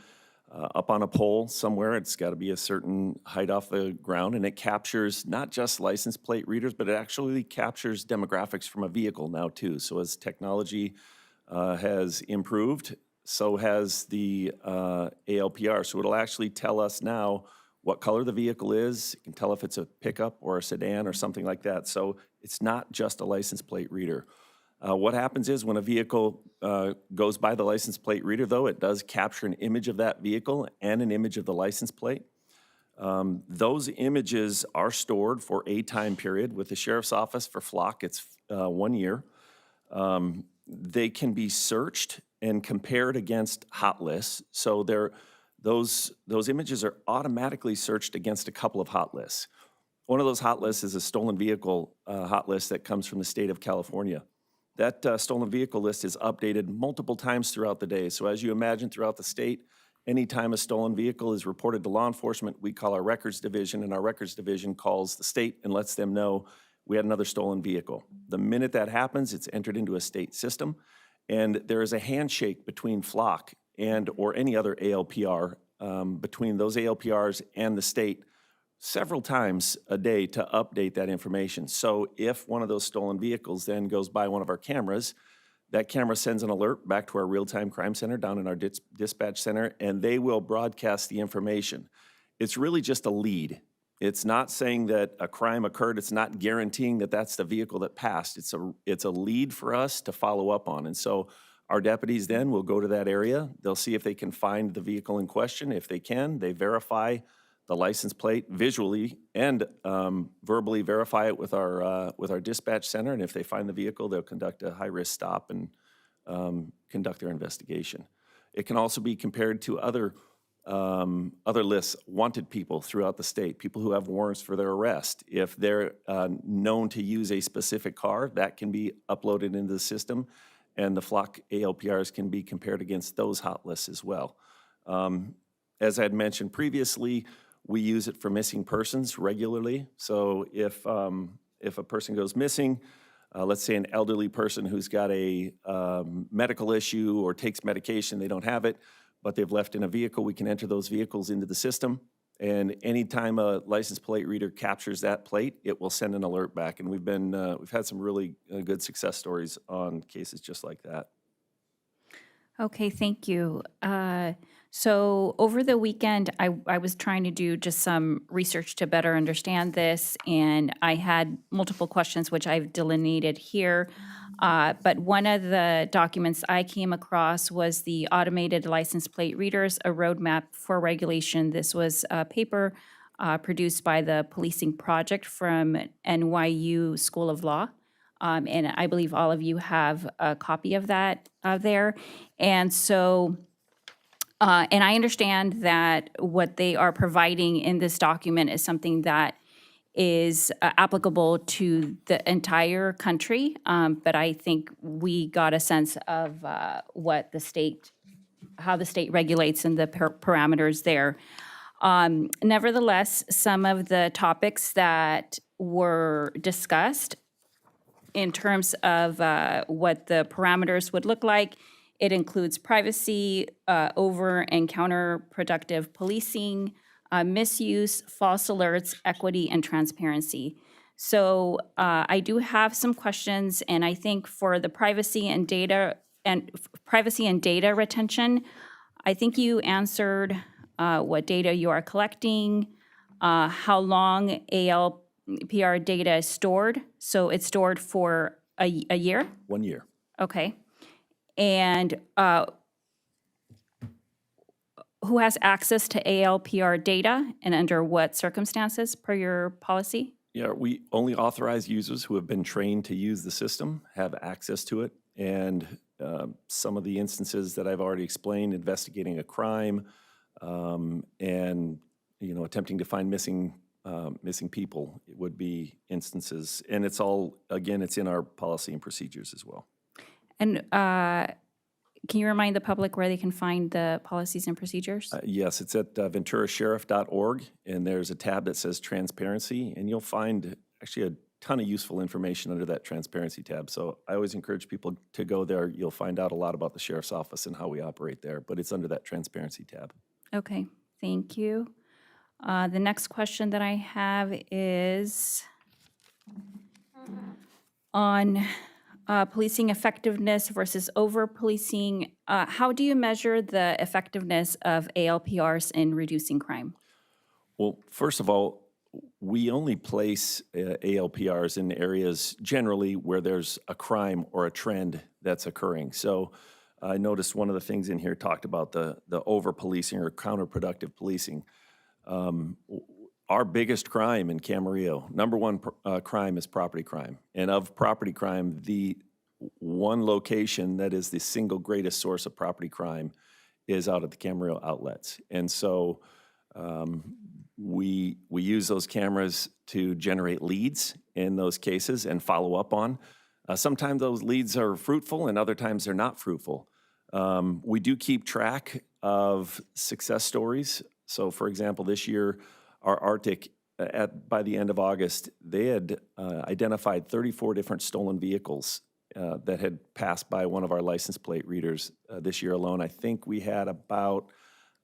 up on a pole somewhere. It's got to be a certain height off the ground, and it captures not just license plate readers, but it actually captures demographics from a vehicle now too. So as technology has improved, so has the ALPR. So it'll actually tell us now what color the vehicle is. It can tell if it's a pickup or a sedan or something like that. So it's not just a license plate reader. What happens is when a vehicle goes by the license plate reader, though, it does capture an image of that vehicle and an image of the license plate. Those images are stored for a time period. With the Sheriff's Office for Flock, it's 1 year. They can be searched and compared against hot lists. So those images are automatically searched against a couple of hot lists. One of those hot lists is a stolen vehicle hot list that comes from the state of California. That stolen vehicle list is updated multiple times throughout the day. So as you imagine throughout the state, anytime a stolen vehicle is reported to law enforcement, we call our records division, and our records division calls the state and lets them know we had another stolen vehicle. The minute that happens, it's entered into a state system, and there is a handshake between Flock and or any other ALPR, between those ALPRs and the state several times a day to update that information. So if one of those stolen vehicles then goes by one of our cameras, that camera sends an alert back to our real-time crime center down in our dispatch center, and they will broadcast the information. It's really just a lead. It's not saying that a crime occurred. It's not guaranteeing that that's the vehicle that passed. It's a lead for us to follow up on. And so our deputies then will go to that area. They'll see if they can find the vehicle in question. If they can, they verify the license plate visually and verbally verify it with our dispatch center. And if they find the vehicle, they'll conduct a high-risk stop and conduct their investigation. It can also be compared to other lists, wanted people throughout the state, people who have warrants for their arrest. If they're known to use a specific car, that can be uploaded into the system, and the Flock ALPRs can be compared against those hot lists as well. As I had mentioned previously, we use it for missing persons regularly. So if a person goes missing, let's say an elderly person who's got a medical issue or takes medication, they don't have it, but they've left in a vehicle, we can enter those vehicles into the system. And anytime a license plate reader captures that plate, it will send an alert back. And we've had some really good success stories on cases just like that. Okay, thank you. So over the weekend, I was trying to do just some research to better understand this, and I had multiple questions, which I've delineated here. But one of the documents I came across was the Automated License Plate Readers, a Roadmap for Regulation. This was a paper produced by the Policing Project from NYU School of Law. And I believe all of you have a copy of that there. And so, and I understand that what they are providing in this document is something that is applicable to the entire country. But I think we got a sense of what the state, how the state regulates and the parameters there. Nevertheless, some of the topics that were discussed in terms of what the parameters would look like, it includes privacy, over and counterproductive policing, misuse, false alerts, equity, and transparency. So I do have some questions, and I think for the privacy and data retention, I think you answered what data you are collecting, how long ALPR data is stored. So it's stored for a year? 1 year. Okay. And who has access to ALPR data and under what circumstances per your policy? Yeah, we only authorize users who have been trained to use the system, have access to it. And some of the instances that I've already explained, investigating a crime and attempting to find missing people, would be instances. And it's all, again, it's in our policy and procedures as well. And can you remind the public where they can find the policies and procedures? Yes, it's at venturasheriff.org, and there's a tab that says Transparency, and you'll find actually a ton of useful information under that Transparency tab. So I always encourage people to go there. You'll find out a lot about the Sheriff's Office and how we operate there, but it's under that Transparency tab. Okay, thank you. The next question that I have is on policing effectiveness versus over-policing. How do you measure the effectiveness of ALPRs in reducing crime? Well, first of all, we only place ALPRs in areas generally where there's a crime or a trend that's occurring. So I noticed one of the things in here talked about the over-policing or counterproductive policing. Our biggest crime in Camarillo, number one crime is property crime. And of property crime, the one location that is the single greatest source of property crime is out at the Camarillo outlets. And so we use those cameras to generate leads in those cases and follow up on. Sometimes those leads are fruitful and other times they're not fruitful. We do keep track of success stories. So for example, this year, our Arctic, by the end of August, they had identified 34 different stolen vehicles that had passed by one of our license plate readers this year alone. I think we had about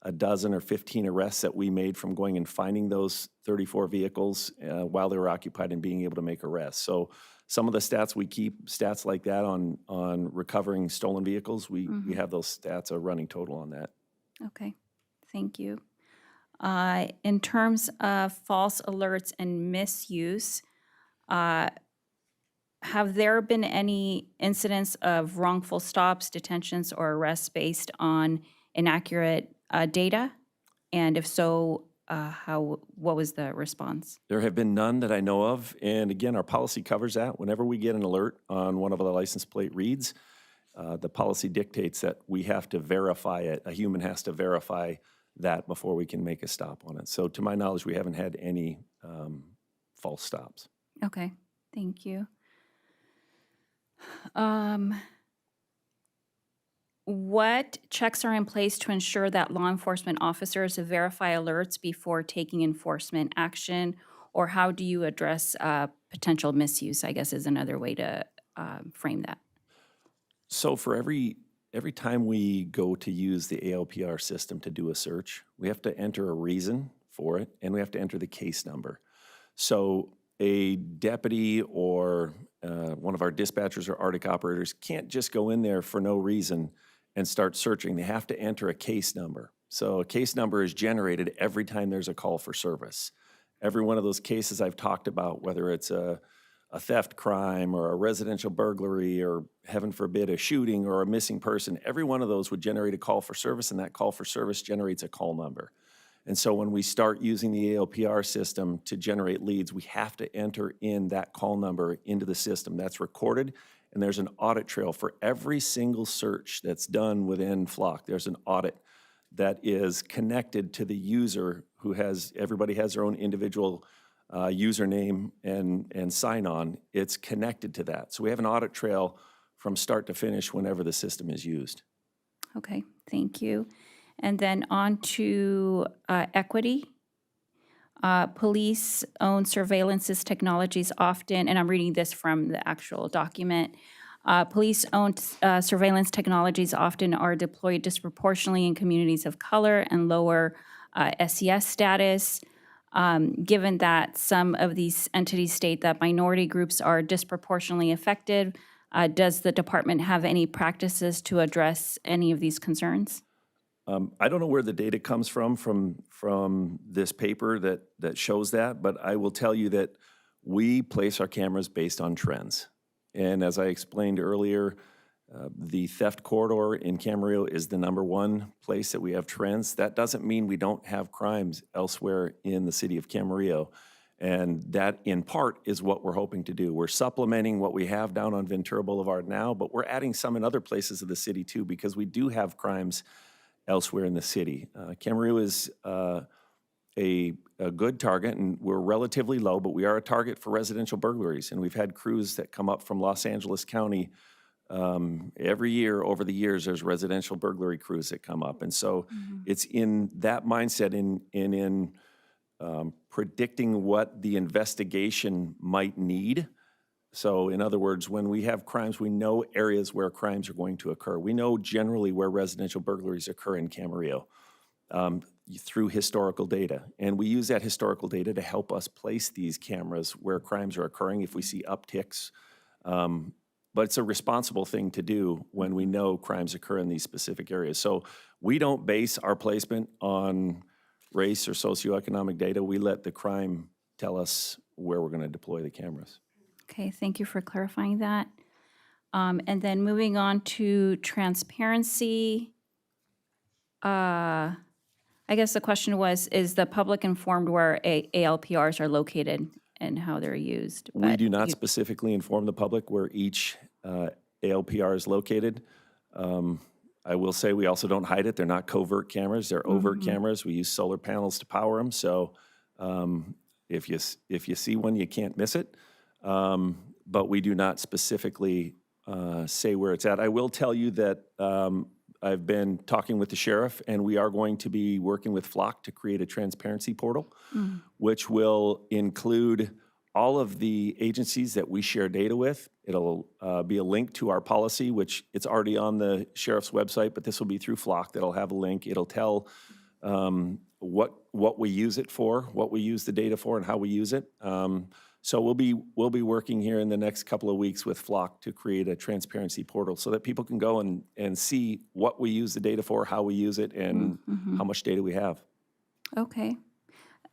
a dozen or 15 arrests that we made from going and finding those 34 vehicles while they were occupied and being able to make arrests. So some of the stats we keep, stats like that on recovering stolen vehicles, we have those stats, a running total on that. Okay, thank you. In terms of false alerts and misuse, have there been any incidents of wrongful stops, detentions, or arrests based on inaccurate data? And if so, what was the response? There have been none that I know of. And again, our policy covers that. Whenever we get an alert on one of the license plate reads, the policy dictates that we have to verify it. A human has to verify that before we can make a stop on it. So to my knowledge, we haven't had any false stops. Okay, thank you. What checks are in place to ensure that law enforcement officers verify alerts before taking enforcement action? Or how do you address potential misuse, I guess is another way to frame that. So for every time we go to use the ALPR system to do a search, we have to enter a reason for it, and we have to enter the case number. So a deputy or one of our dispatchers or Arctic operators can't just go in there for no reason and start searching. They have to enter a case number. So a case number is generated every time there's a call for service. Every one of those cases I've talked about, whether it's a theft crime or a residential burglary or, heaven forbid, a shooting or a missing person, every one of those would generate a call for service, and that call for service generates a call number. And so when we start using the ALPR system to generate leads, we have to enter in that call number into the system. That's recorded, and there's an audit trail for every single search that's done within Flock. There's an audit that is connected to the user who has, everybody has their own individual username and sign on. It's connected to that. So we have an audit trail from start to finish whenever the system is used. Okay, thank you. And then on to equity. Police own surveillance technologies often, and I'm reading this from the actual document. Police-owned surveillance technologies often are deployed disproportionately in communities of color and lower SES status. Given that some of these entities state that minority groups are disproportionately affected, does the department have any practices to address any of these concerns? I don't know where the data comes from this paper that shows that, but I will tell you that we place our cameras based on trends. And as I explained earlier, the theft corridor in Camarillo is the #1 place that we have trends. That doesn't mean we don't have crimes elsewhere in the city of Camarillo. And that, in part, is what we're hoping to do. We're supplementing what we have down on Ventura Boulevard now, but we're adding some in other places of the city, too, because we do have crimes elsewhere in the city. Camarillo is a good target, and we're relatively low, but we are a target for residential burglaries. And we've had crews that come up from Los Angeles County Every year, over the years, there's residential burglary crews that come up. And so it's in that mindset, in predicting what the investigation might need. So in other words, when we have crimes, we know areas where crimes are going to occur. We know generally where residential burglaries occur in Camarillo through historical data. And we use that historical data to help us place these cameras where crimes are occurring if we see upticks. But it's a responsible thing to do when we know crimes occur in these specific areas. So we don't base our placement on race or socioeconomic data. We let the crime tell us where we're going to deploy the cameras. Okay, thank you for clarifying that. And then moving on to transparency. I guess the question was, is the public informed where ALPRs are located and how they're used? We But do not specifically inform the public where each ALPR is located. I will say we also don't hide it. They're not covert cameras. They're overt cameras. We use solar panels to power them. So if you see one, you can't miss it. But we do not specifically say where it's at. I will tell you that I've been talking with the sheriff, and we are going to be working with Flock to create a transparency portal, which will include all of the agencies that we share data with. It'll be a link to our policy, which it's already on the sheriff's website, but this will be through Flock. That'll have a link. It'll tell what we use it for, what we use the data for, and how we use it. So we'll be working here in the next couple of weeks with Flock to create a transparency portal so that people can go and see what we use the data for, how we use it, and how much data we have. okay.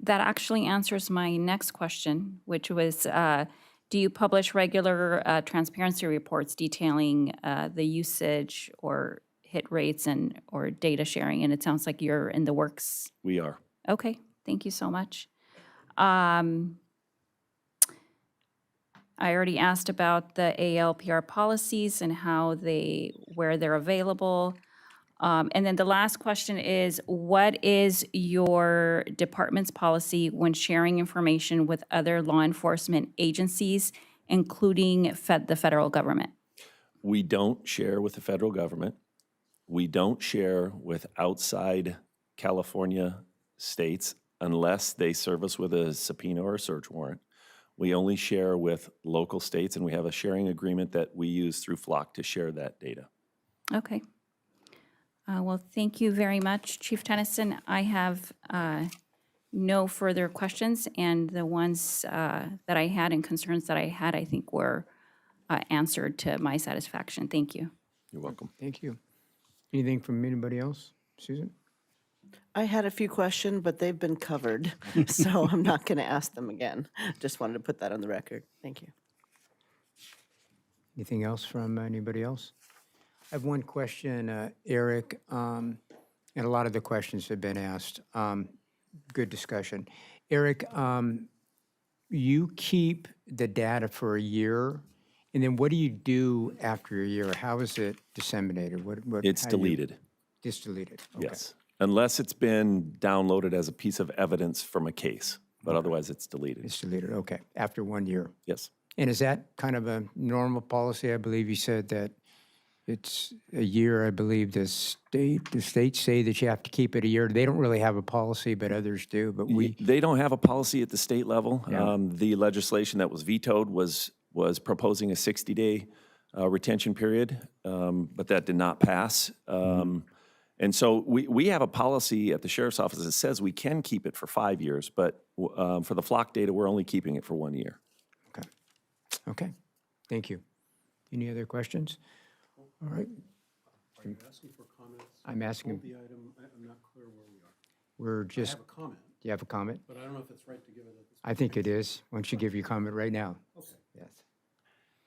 That actually answers my next question, which was, do you publish regular transparency reports detailing the usage or hit rates or data sharing? And it sounds like you're in the works. We are. Okay, thank you so much. I already asked about the ALPR policies and where they're available. And then the last question is, what is your department's policy when sharing information with other law enforcement agencies, including the federal government? We don't share with the federal government. We don't share with outside California states unless they serve us with a subpoena or a search warrant. We only share with local states, and we have a sharing agreement that we use through Flock to share that data. Okay. Well, thank you very much, Chief Tennyson. I have no further questions, and the ones that I had and concerns that I had, I think were answered to my satisfaction. Thank you. You're welcome. Thank you. Anything from anybody else? Susan? I had a few questions, but they've been covered, so I'm not going to ask them again. Just wanted to put that on the record. Thank you. Anything else from anybody else? I have one question, Eric, and a lot of the questions have been asked. Good discussion. Eric, you keep the data for a year, and then what do you do after a year? How is it disseminated? It's deleted. It's deleted, okay. Yes, unless it's been downloaded as a piece of evidence from a case, but otherwise it's deleted. It's deleted, okay, after 1 year. Yes. And is that kind of a normal policy? I believe you said that it's a year. I believe the states say that you have to keep it a year. They don't really have a policy, but others do, but They don't have a policy at the state level. Yeah. The legislation that was vetoed was proposing a 60-day retention period, but that did not pass. And so we have a policy at the sheriff's office that says we can keep it for 5 years, but for the Flock data, we're only keeping it for 1 year. Okay, thank you. Any other questions? All right. Are you asking for comments? I'm asking. Hold the item. I'm not clear where we are. We're I just. have a comment, Do you have a comment? but I don't know if it's right to give it at this I think it is. Why don't you give your comment right now? Okay. Yes.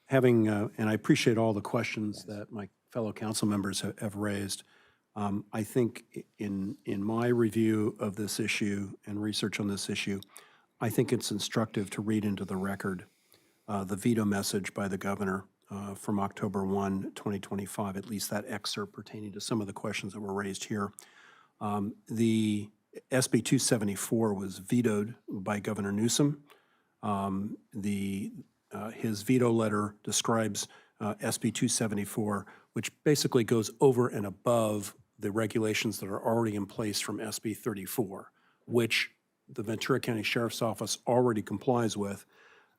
Having, and I appreciate all the questions that my fellow council members have raised. I think in my review of this issue and research on this issue, I think it's instructive to read into the record the veto message by the governor from October 1, 2025, at least that excerpt pertaining to some of the questions that were raised here. The SB 274 was vetoed by Governor Newsom. His veto letter describes SB 274, which basically goes over and above the regulations that are already in place from SB 34, which the Ventura County Sheriff's Office already complies with.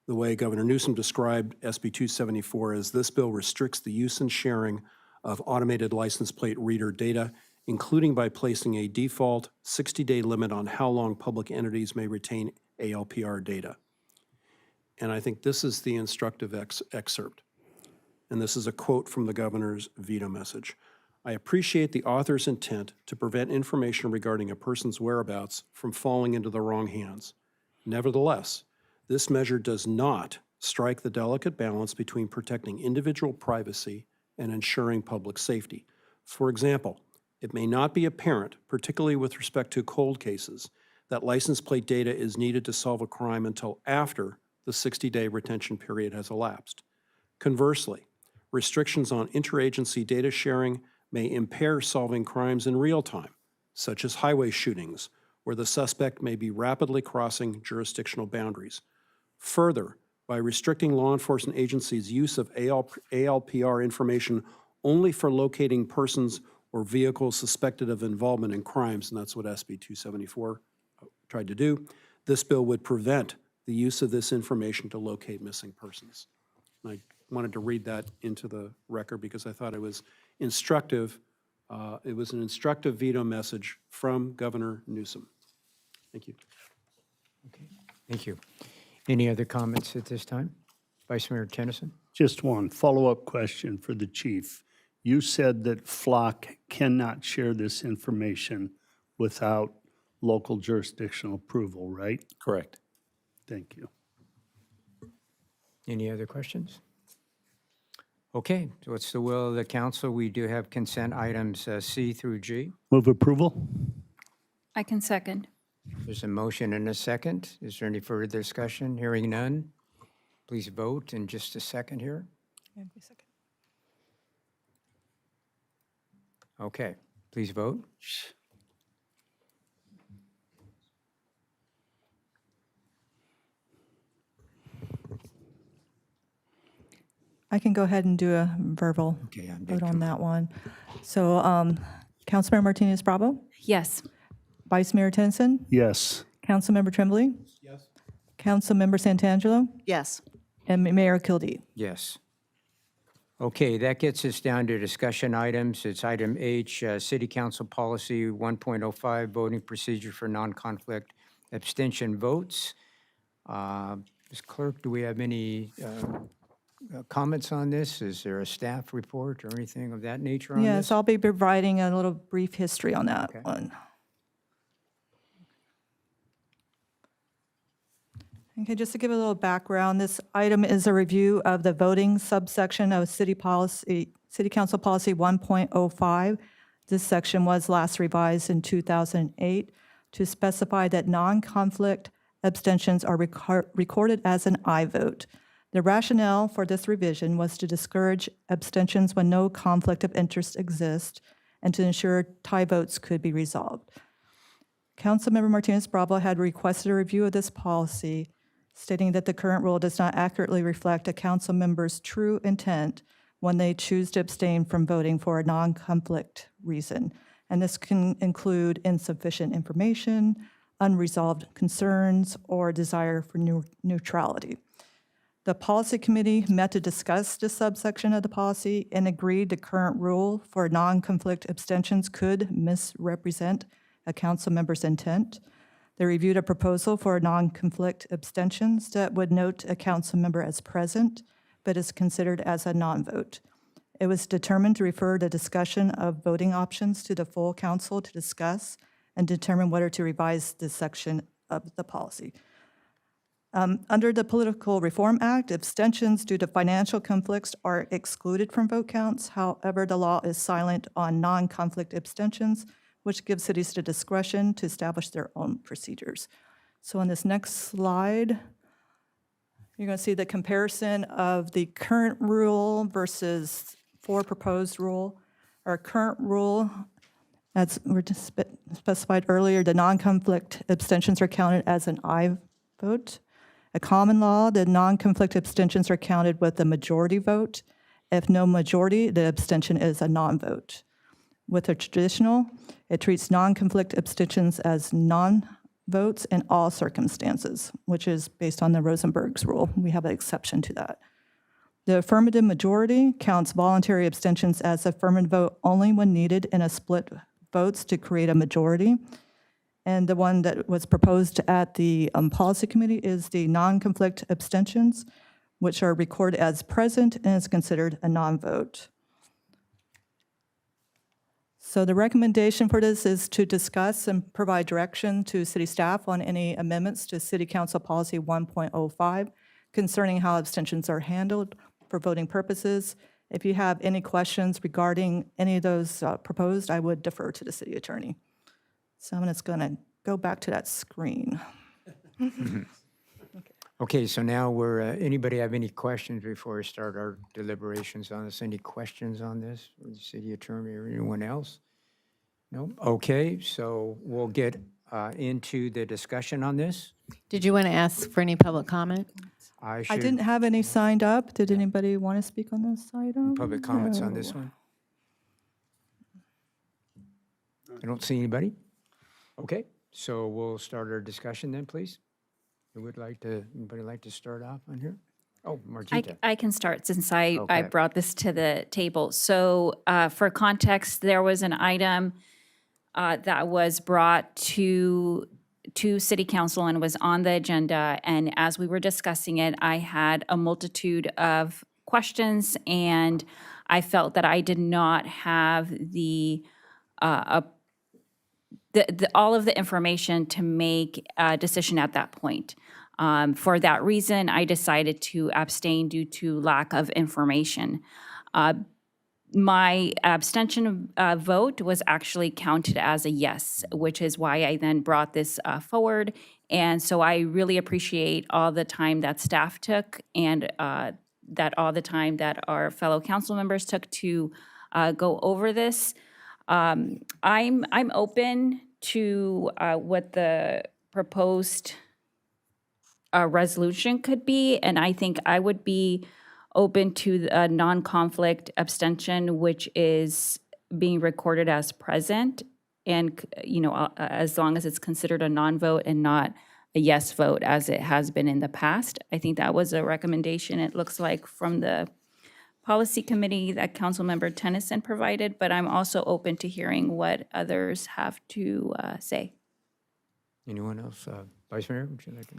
The way Governor Newsom described SB 274 is this bill restricts the use and sharing of automated license plate reader data, including by placing a default 60-day limit on how long public entities may retain ALPR data. And I think this is the instructive excerpt. And this is a quote from the governor's veto message. I appreciate the author's intent to prevent information regarding a person's whereabouts from falling into the wrong hands. Nevertheless, this measure does not strike the delicate balance between protecting individual privacy and ensuring public safety. For example, it may not be apparent, particularly with respect to cold cases, that license plate data is needed to solve a crime until after the 60-day retention period has elapsed. Conversely, restrictions on interagency data sharing may impair solving crimes in real time, such as highway shootings, where the suspect may be rapidly crossing jurisdictional boundaries. Further, by restricting law enforcement agencies' use of ALPR information only for locating persons or vehicles suspected of involvement in crimes, and that's what SB 274 tried to do, this bill would prevent the use of this information to locate missing persons. And I wanted to read that into the record because I thought it was instructive. It was an instructive veto message from Governor Newsom. Thank you. Okay, thank you. Any other comments at this time? Vice Mayor Tennyson? Just one follow-up question for the chief. You said that Flock cannot share this information without local jurisdictional approval, right? Correct. Thank you. Any other questions? Okay, so it's the will of the council. We do have consent items C through G. Move approval? I can second. There's a motion and a second. Is there any further discussion? Hearing none, please vote in just a second here. Okay, please vote. I can go ahead and do a verbal Okay, I did vote on that one. So Councilmember Martinez Bravo, Yes. Vice Mayor Tennyson, Yes. Councilmember Tremblay. Yes. Councilmember Santangelo, Yes. and Mayor Kildee. Yes. Okay, that gets us down to discussion items. It's item H, City Council Policy 1.05, Voting Procedure for Non-Conflict Abstention Votes. Ms. Clerk, do we have any comments on this? Is there a staff report or anything of that nature on this? Yes, I'll be providing a little brief history on that one. Okay, just to give a little background, this item is a review of the voting subsection of City Council Policy 1.05. This section was last revised in 2008 to specify that non-conflict abstentions are recorded as an aye vote. The rationale for this revision was to discourage abstentions when no conflict of interest exists and to ensure tie votes could be resolved. Councilmember Martinez Bravo had requested a review of this policy, stating that the current rule does not accurately reflect a council member's true intent when they choose to abstain from voting for a non-conflict reason. And this can include insufficient information, unresolved concerns, or desire for neutrality. The policy committee met to discuss this subsection of the policy and agreed the current rule for non-conflict abstentions could misrepresent a council member's intent. They reviewed a proposal for non-conflict abstentions that would note a council member as present, but is considered as a non-vote. It was determined to refer the discussion of voting options to the full council to discuss and determine whether to revise this section of the policy. Under the Political Reform Act, abstentions due to financial conflicts are excluded from vote counts. However, the law is silent on non-conflict abstentions, which gives cities the discretion to establish their own procedures. So on this next slide, you're going to see the comparison of the current rule versus proposed rule. Our current rule, as we just specified earlier, the non-conflict abstentions are counted as an aye vote. A common law, the non-conflict abstentions are counted with a majority vote, If no majority, the abstention is a non-vote. With a traditional, it treats non-conflict abstentions as non-votes in all circumstances, which is based on the Rosenberg's rule. We have an exception to that. The affirmative majority counts voluntary abstentions as affirmative vote only when needed in a split votes to create a majority. And the one that was proposed at the policy committee is the non-conflict abstentions, which are recorded as present and is considered a non-vote. So the recommendation for this is to discuss and provide direction to city staff on any amendments to City Council Policy 1.05 concerning how abstentions are handled for voting purposes. If you have any questions regarding any of those proposed, I would defer to the city attorney. So I'm just going to go back to that screen. Okay, so now we're, anybody have any questions before we start our deliberations on this? Any questions on this for the city attorney or anyone else? No? Okay, so we'll get into the discussion on this. Did you want to ask for any public comment? I didn't have any signed up. Did anybody want to speak on this item? Public comments on this No. one? I don't see anybody. Okay, so we'll start our discussion then, please. Who would like to, anybody like to start off on here? Oh, Margita. I can start since I Okay. brought this to the table. So for context, there was an item that was brought to City Council and was on the agenda. And as we were discussing it, I had a multitude of questions, and I felt that I did not have all of the information to make a decision at that point. For that reason, I decided to abstain due to lack of information. My abstention vote was actually counted as a yes, which is why I then brought this forward. And so I really appreciate all the time that staff took and that all the time that our fellow council members took to go over this. I'm open to what the proposed resolution could be, and I think I would be open to a non-conflict abstention, which is being recorded as present, and as long as it's considered a non-vote and not a yes vote as it has been in the past. I think that was a recommendation, it looks like, from the policy committee that Councilmember Tennyson provided, but I'm also open to hearing what others have to say. Anyone else? Vice Mayor, would you like to?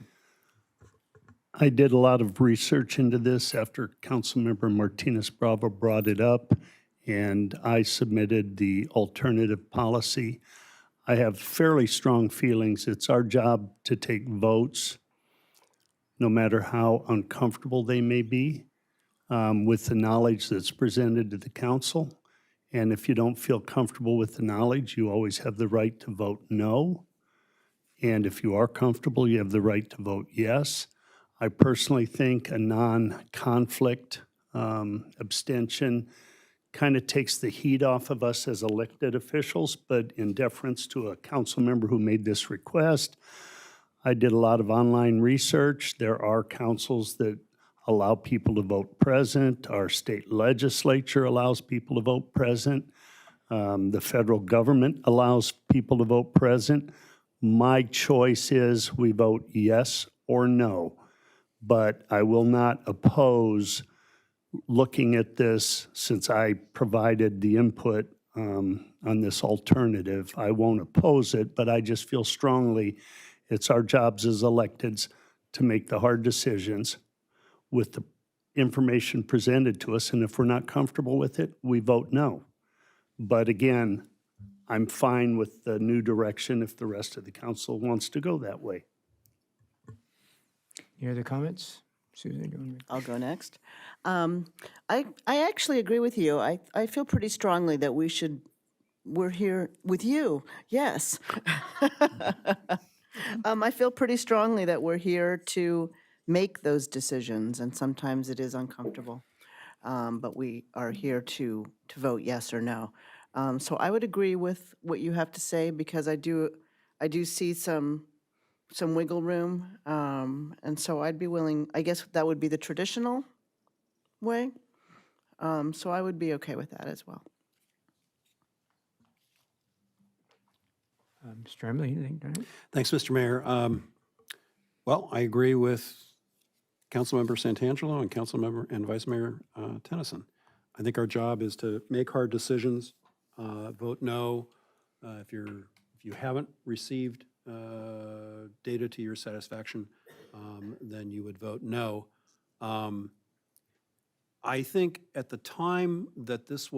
I did a lot of research into this after Councilmember Martinez Bravo brought it up, and I submitted the alternative policy. I have fairly strong feelings. It's our job to take votes, no matter how uncomfortable they may be, with the knowledge that's presented to the council. And if you don't feel comfortable with the knowledge, you always have the right to vote no. And if you are comfortable, you have the right to vote yes. I personally think a non-conflict abstention kind of takes the heat off of us as elected officials, but in deference to a council member who made this request, I did a lot of online research. There are councils that allow people to vote present. Our state legislature allows people to vote present. The federal government allows people to vote present. My choice is we vote yes or no. But I will not oppose looking at this since I provided the input on this alternative. I won't oppose it, but I just feel strongly it's our jobs as electeds to make the hard decisions with the information presented to us. And if we're not comfortable with it, we vote no. But again, I'm fine with the new direction if the rest of the council wants to go that way. Any other comments? Susan, do you want to? I'll go next. I actually agree with you. I feel pretty strongly that we're here with you. Yes. I feel pretty strongly that we're here to make those decisions, and sometimes it is uncomfortable. But we are here to vote yes or no. So I would agree with what you have to say, because I do see some wiggle room, and so I'd be willing, I guess that would be the traditional way. So I would be okay with that as well. Mr. Tremblay, anything tonight? Thanks, Mr. Mayor. Well, I agree with Councilmember Santangelo and Councilmember and Vice Mayor Tennyson. I think our job is to make hard decisions, vote no. If you haven't received data to your satisfaction, then you would vote no. I think at the time that this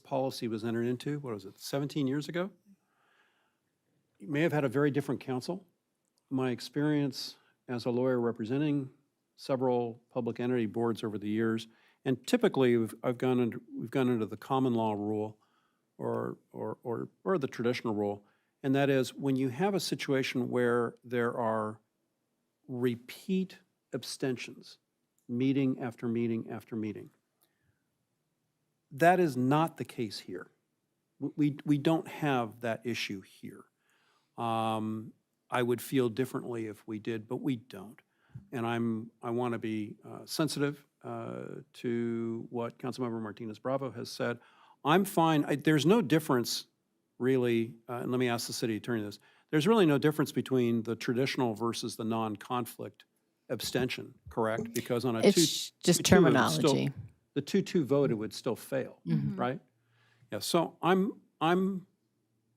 policy was entered into, what was it, 17 years ago? You may have had a very different council. My experience as a lawyer representing several public entity boards over the years, and typically we've gone into the common law rule or the traditional rule, and that is when you have a situation where there are repeat abstentions, meeting after meeting after meeting. That is not the case here. We don't have that issue here. I would feel differently if we did, but we don't. And I want to be sensitive to what Councilmember Martinez-Bravo has said. I'm fine. There's no difference, really, and let me ask the city attorney this. There's really no difference between the traditional versus the non-conflict abstention, correct? Because on a It's just terminology. The 2-2 vote, it would still fail, right? Yeah, so I'm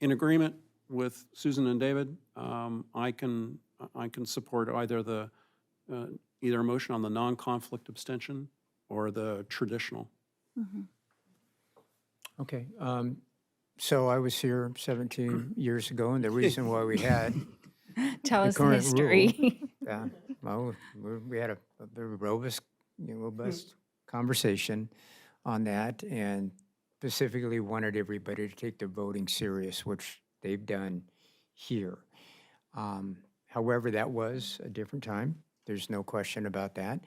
in agreement with Susan and David. I can support either either a motion on the non-conflict abstention or the traditional. Okay. So I was here 17 years ago, and the reason why we had Tell the us the current history. rule, well, we had a very robust conversation on that, and specifically wanted everybody to take their voting serious, which they've done here. However, that was a different time. There's no question about that.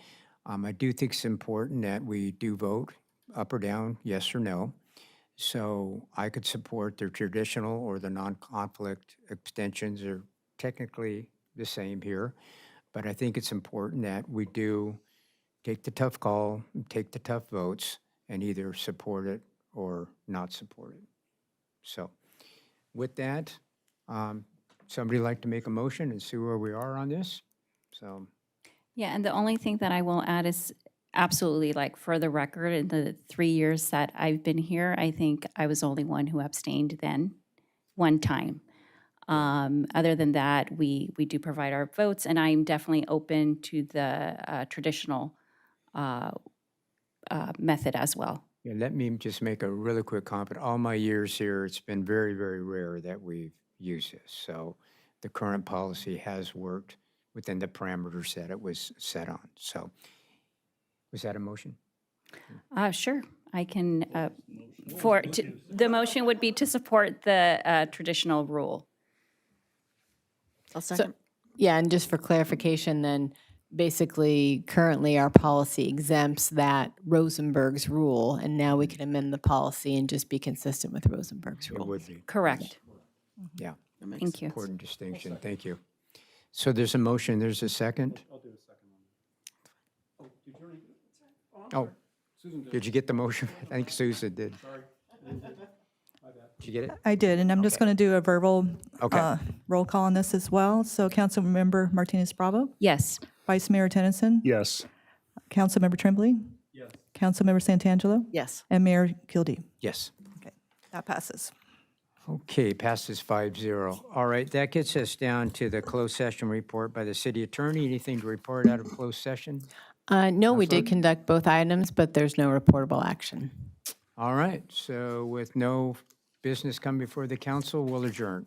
I do think it's important that we do vote up or down, yes or no. So I could support the traditional or the non-conflict abstentions are technically the same here. But I think it's important that we do take the tough call, take the tough votes, and either support it or not support it. So with that, somebody like to make a motion and see where we are on this? So, Yeah, and the only thing that I will add is absolutely, like, for the record, in the 3 years that I've been here, I think I was the only one who abstained then, one time. Other than that, we do provide our votes, and I'm definitely open to the traditional method as well. yeah, let me just make a really quick comment. All my years here, it's been very, very rare that we've used this. So the current policy has worked within the parameters that it was set on. So was that a motion? Sure, I can, the motion would be to support the traditional rule. I'll second. Yeah, and just for clarification, then, basically, currently, our policy exempts that Rosenberg's rule, and now we can amend the policy and just be consistent with Rosenberg's It rule. would be. Correct. Yeah, Thank you. important distinction. Thank you. So there's a motion, there's a second? I'll do a second one. Oh, did you get the motion? I think Susan did. Sorry. Did you get it? I did, and I'm just going to do a verbal Okay. roll call on this as well. So Councilmember Martinez-Bravo, Yes. Vice Mayor Tennyson, Yes. Councilmember Tremblay, Yes. Councilmember Santangelo, Yes. and Mayor Kildee. Yes. That passes. Okay, passes 5-0. All right, that gets us down to the closed session report by the city attorney. Anything to report out of closed session? No, we did conduct both items, but there's no reportable action. All right, so with no business coming before the council, we'll adjourn.